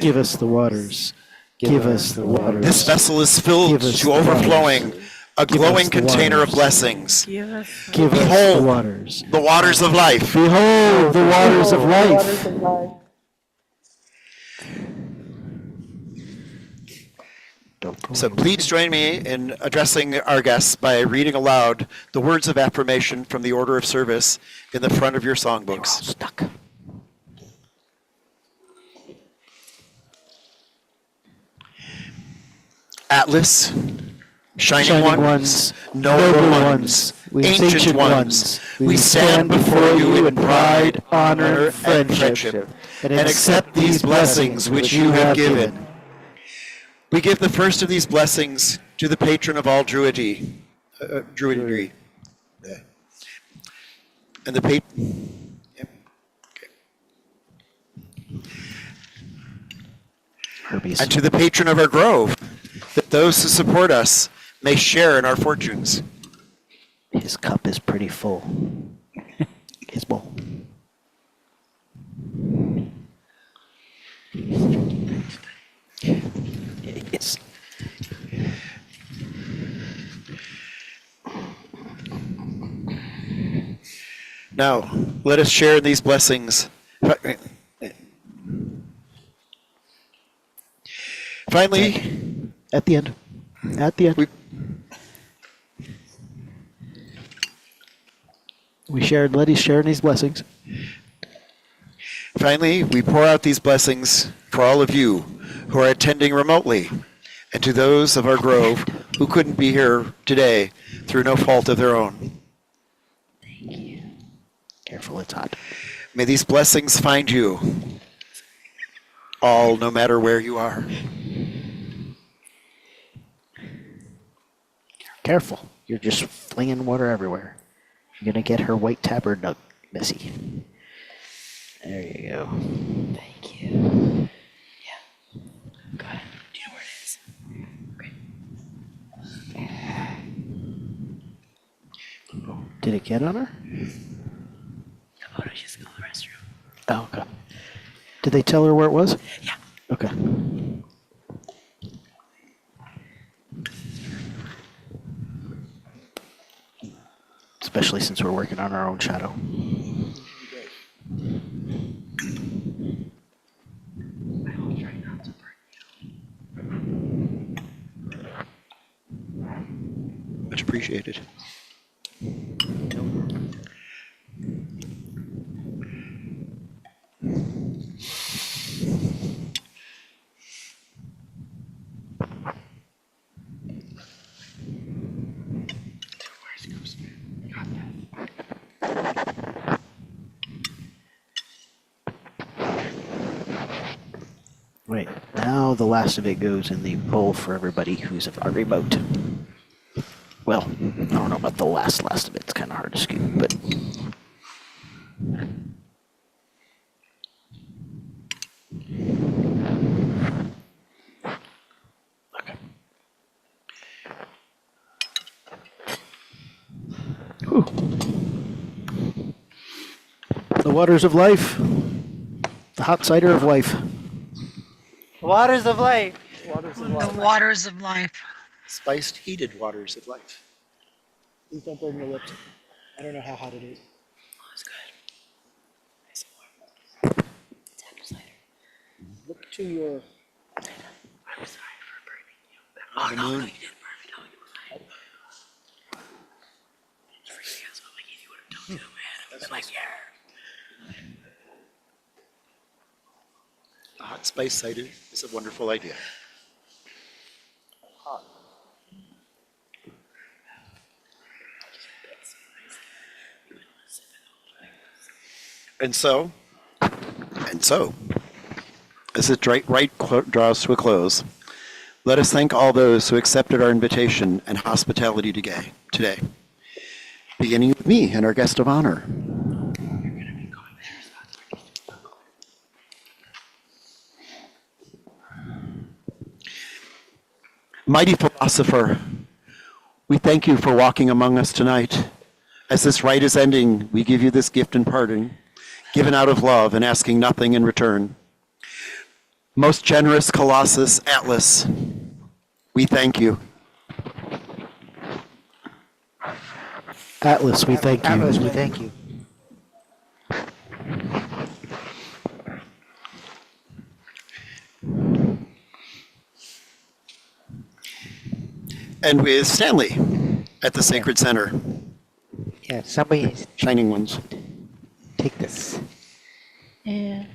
Give us the waters. Give us the waters. This vessel is filled Give us to the overflowing, a Give glowing us the container of waters. blessings. Give us Behold, the waters. the waters of life. Behold the waters of life. So please join me in addressing our guests by reading aloud the words of affirmation from the order of service in the front of your songbooks. Stuck. Atlas, shining, Shining ones, ones, noble noble ones, ones, ancient ones, we stand before you in pride, honor, and friendship, and accept these blessings which you have given. We give the first of these blessings to the patron of all druidry. And the patron. Herpes. And to the patron of our grove, that those who support us may share in our fortunes. His cup is pretty full. His bowl. Yes. Now, let us share in these blessings. Finally, At the end. At the end. We shared, Letty's sharing these blessings. Finally, we pour out these blessings for all of you who are attending remotely, and to those of our grove who couldn't be here today through no fault of their own. Thank you. Careful, it's hot. May these blessings find you, all, no matter where you are. Careful. You're just flinging water everywhere. You're going to get her white tabard messy. There you go. Thank you. Yeah. Got it. Do you know where it is? Okay. Did it get on her? Oh, no, she's going to the restroom. Oh, okay. Did they tell her where it was? Yeah. Okay. Especially since we're working on our own shadow. Much appreciated. Right, now the last of it goes in the bowl for everybody who's our remote. Well, I don't know about the last of it. It's kind of hard to scoop, but... Okay. Whew. waters of life. The hot cider of life. Waters of life. The waters of life. Spiced, heated waters of life. Please don't burn your lips. I don't know how hot it is. Oh, it's good. Nice and warm. It's apple cider. Look to your... I'm sorry for burning you. Oh, no, you didn't burn me. No, you were fine. It's freaking out, so I'm like, if you would have told me, man, I'd be like, yeah. A hot spiced cider is a wonderful idea. And so, as it draws to a close, let us thank all those who accepted our invitation and hospitality today, beginning with me and our guest of honor. Mighty philosopher, we thank you for walking among us tonight. As this rite is ending, we give you this gift in parting, given out of love and asking nothing in return. Most generous Colossus Atlas, we thank you. Atlas, we thank you. Atlas, we thank you. And with Stanley at the Sacred Center. Yeah, somebody Shining ones. take this. And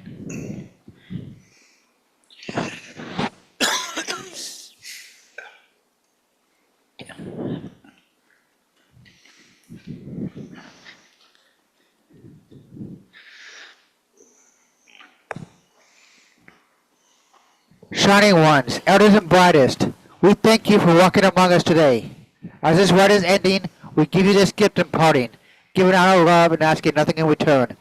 Shining ones, elders and brightest, we thank you for walking among us today. As this rite is ending, we give you this gift in parting, giving out our love and asking nothing in return.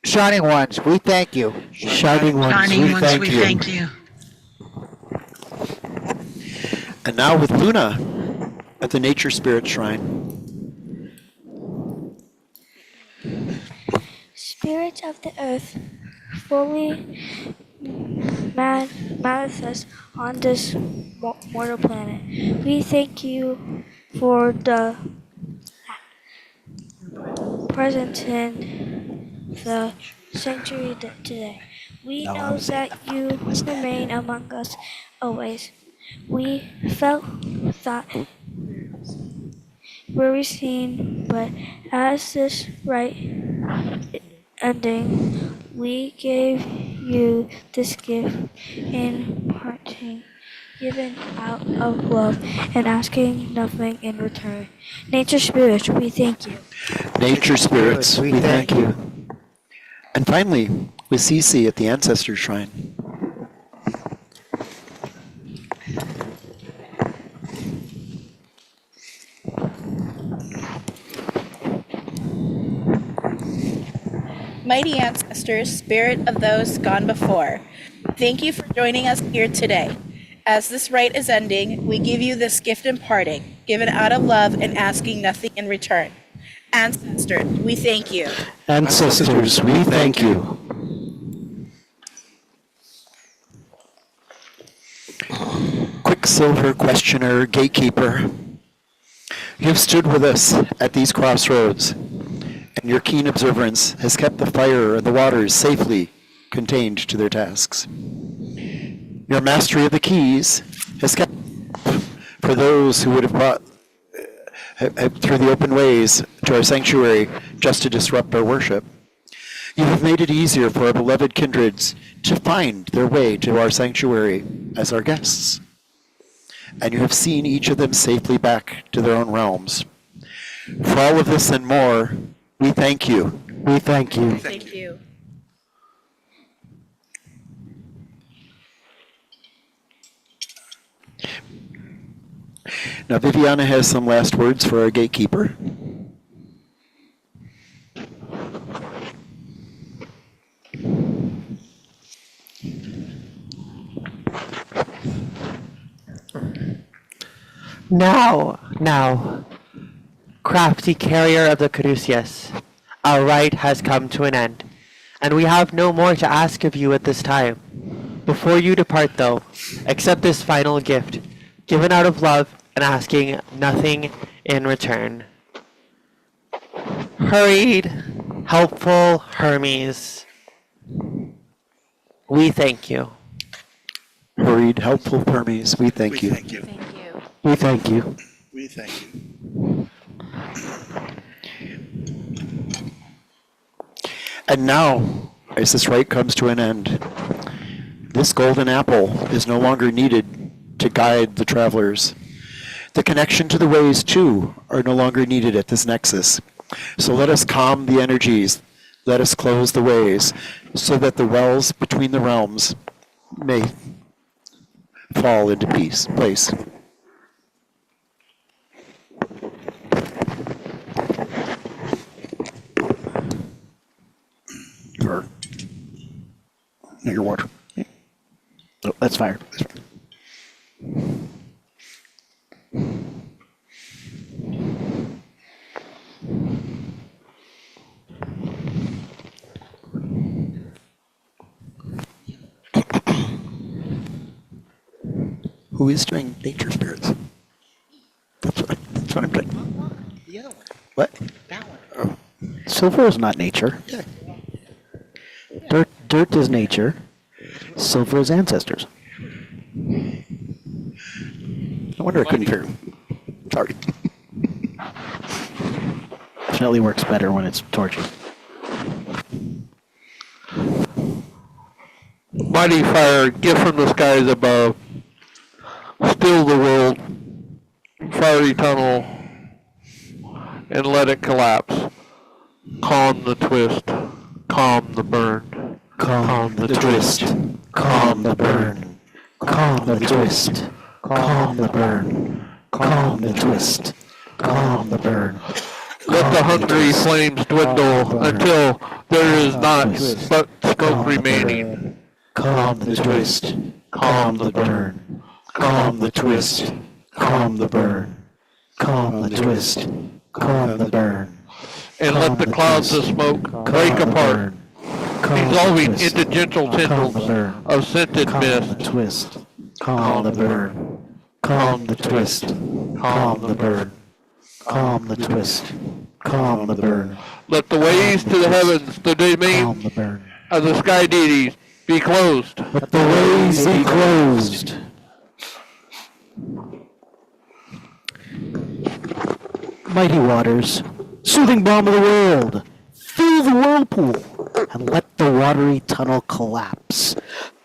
Shining ones, we thank you. Shining ones, Shining we ones, thank we you. thank you. And now with Luna at the Nature Spirit Shrine. Spirits of the earth, fully manifest on this mortal planet. We thank you for the presence in the sanctuary today. We know that you remain among us always. We felt that very seen, but as this rite ending, we gave you this gift in parting, given out of love and asking nothing in return. Nature spirits, we thank you. Nature Spirits, we thank you. And finally, with Cece at the Ancestor Shrine. mighty ancestors, spirit of those gone before, thank you for joining us here today. As this rite is ending, we give you this gift in parting, given out of love and asking nothing in return. Ancestors, we thank you. Ancestors, we thank you. Quicksilver questioner, gatekeeper, you have stood with us at these crossroads, and your keen observance has kept the fire and the waters safely contained to their tasks. Your mastery of the keys has kept for those who would have brought through the open ways to our sanctuary just to disrupt our worship. You have made it easier for our beloved kindreds to find their way to our sanctuary as our guests. And you have seen each of them safely back to their own realms. For all of this and more, we thank you. We thank you. Thank you. Now, Viviana has some last words for our gatekeeper. Now, crafty carrier of the Caduceus, our rite has come to an end. and we have no more to ask of you at this time. Before you depart, though, accept this final gift, given out of love and asking nothing in return. Hurried, helpful Hermes, we thank you. Hurried, helpful Hermes, we thank you. Thank you. We thank you. We thank you. And now, as this rite comes to an end, this golden apple is no longer needed to guide the travelers. The connection to the ways, too, are no longer needed at this nexus. So let us calm the energies. Let us close the ways, so that the wells between the realms may fall into place. Or, no, your water. Oh, that's fire. Who is doing nature spirits? That's what I'm doing. The other one. What? That one. Oh, Silver is not nature. yeah. Dirt is nature. Silver is ancestors. No wonder I couldn't hear. Sorry. Definitely works better when it's torchy. Mighty fire, gift from the skies above. Still the world, fiery tunnel, and let it collapse. Calm the twist, calm the burn, Calm the twist. Calm the burn. Calm the twist. Calm the burn. Calm the twist. Calm the burn. Let the hungry flames dwindle until there is not but smoke remaining. Calm the twist. Calm the burn. Calm the twist. Calm the burn. Calm the twist. Calm the burn. And let the clouds of smoke break apart, dissolving into gentle tendrils of scented Calm the mist. twist. Calm the burn. Calm the twist. Calm the burn. Calm the twist. Calm the burn. Let the ways to the heavens, the domain Calm the burn. of the sky deities, be closed. Let the ways be closed. Mighty waters, soothing balm of the world, fill the whirlpool and let the watery tunnel collapse.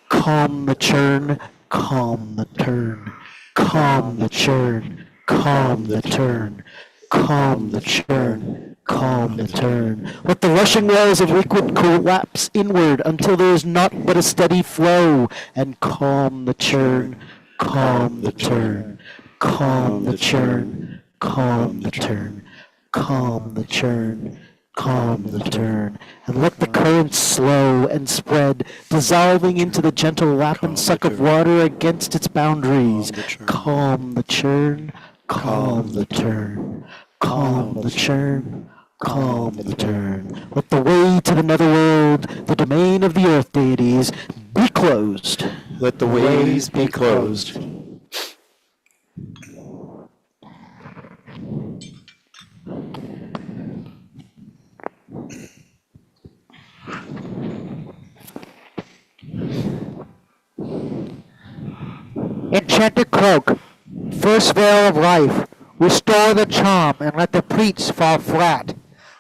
Calm the churn, calm the turn, calm the churn, calm the turn, calm the churn, calm the turn. Let the rushing wells of liquid collapse inward until there is naught but a steady flow, and calm the churn, calm the turn, calm the churn, calm the turn, calm the churn, calm the turn, and let the currents slow and spread, dissolving into the gentle lap and suck of water against its boundaries. Calm the churn, calm the turn, calm the churn, calm the turn. Let the way to the netherworld, the domain of the earth deities, be closed. Let the ways be closed. Enchanted cloak, first veil of life, restore the charm and let the pleats fall flat.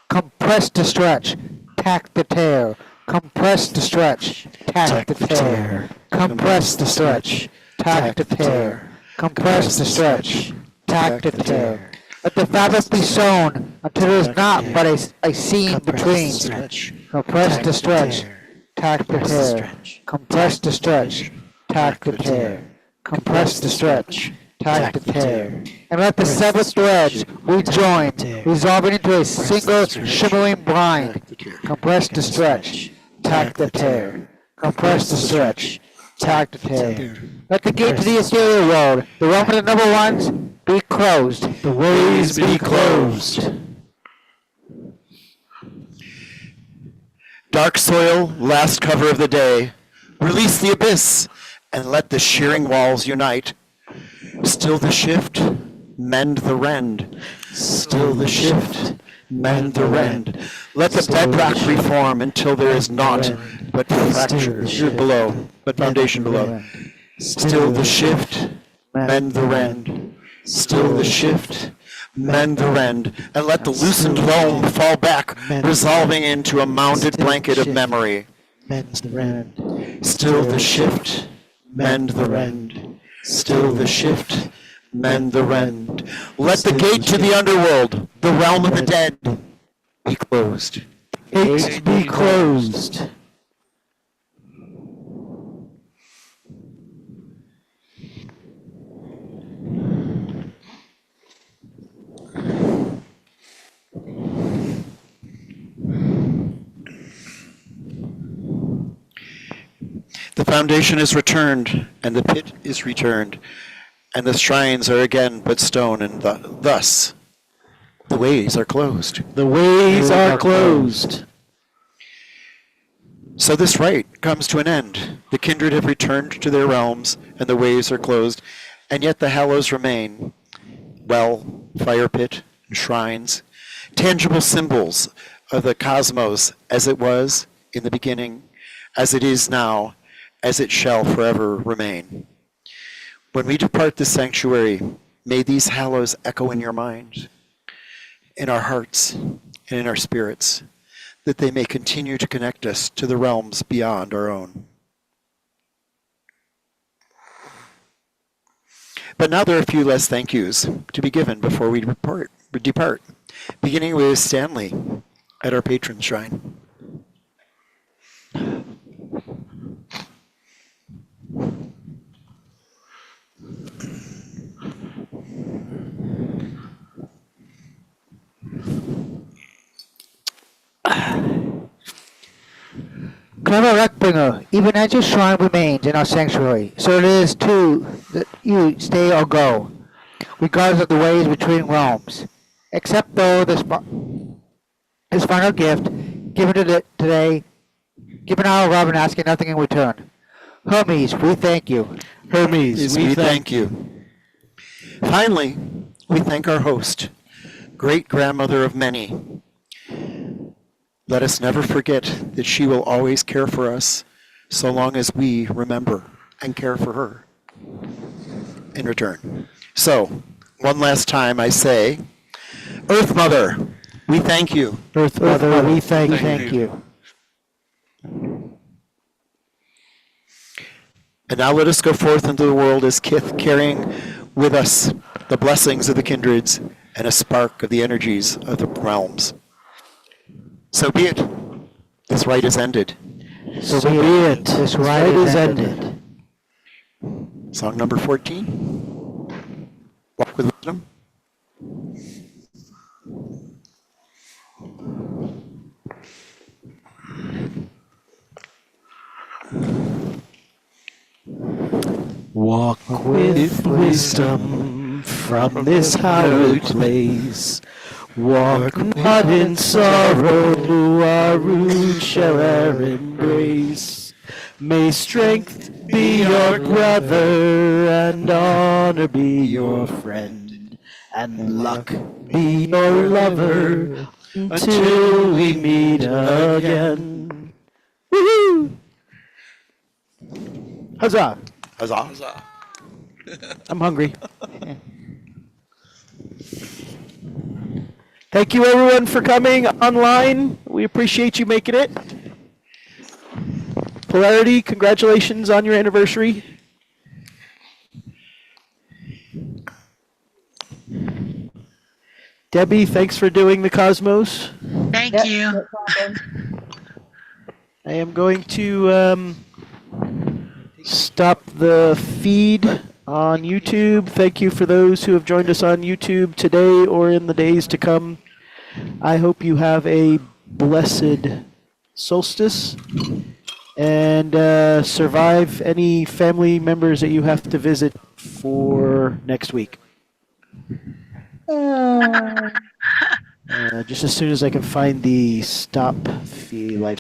Compress to stretch, tack the tear. Compress to stretch, tack the tear. Compress to stretch, tack the tear. Compress to stretch, tack the tear. Let the fabric be sewn until there is not but a seam between. Compress to stretch, tack the tear. Compress to stretch, tack the tear. Compress to stretch, tack the tear. And let the severed threads rejoin, resolving into a single shimmering blind. Compress to stretch, tack the tear. Compress to stretch, tack the tear. Let the gate to the ethereal world, the realm of the number ones, be closed. The ways be closed. Dark soil, last cover of the day. Release the abyss and let the shearing walls unite. Still the shift, mend the rend. Still the shift, mend the rend. Let the bedrock reform until there is naught but fracture below, but foundation below. Still the shift, mend the rend. Still the shift, mend the rend, and let the loosened loam fall back, resolving into a mounded blanket of memory. Mends the rend. Still the shift, mend the rend. Still the shift, mend the rend. Let the gate to the underworld, the realm of the dead, be closed. Gates be closed. The foundation is returned, and the pit is returned, and the shrines are again but stone, and thus the ways are closed. The ways are closed. So this rite comes to an end. The kindred have returned to their realms, and the ways are closed, and yet the hallows remain. Well, fire pit, and shrines, tangible symbols of the cosmos as it was in the beginning, as it is now, as it shall forever remain. When we depart this sanctuary, may these hallows echo in your mind, in our hearts, and in our spirits, that they may continue to connect us to the realms beyond our own. But now there are a few less thank yous to be given before we depart, beginning with Stanley at our patron shrine. Clever Reckbringer, even as your shrine remains in our sanctuary, so it is too that you stay or go, regardless of the ways between realms. Except though this final gift, given today, given our love and asking nothing in return. Hermes, we thank you. Hermes, we thank you. Finally, we thank our host, great grandmother of many. Let us never forget that she will always care for us so long as we remember and care for her in return. So, one last time I say, Earth Mother, we thank you. Earth Mother, we thank you. And now let us go forth into the world as Kith, carrying with us the blessings of the kindreds and a spark of the energies of the realms. So be it. This rite is ended. So be it. This rite is ended. Song number 14. Walk with wisdom. Walk with wisdom from this hallowed place. Walk not in sorrow, our rude shall e'er embrace. May strength be your brother, and honor be your friend, and luck be your lover, until we meet again. Woohoo! Huzzah! Huzzah. Huzzah. I'm hungry. Thank you, everyone, for coming online. We appreciate you making it. Polarity, congratulations on your anniversary. Debbie, thanks for doing the Cosmos. Thank you. I am going to stop the feed on YouTube. Thank you for those who have joined us on YouTube today or in the days to come. I hope you have a blessed solstice and survive any family members that you have to visit for next week. Just as soon as I can find the stop fee light.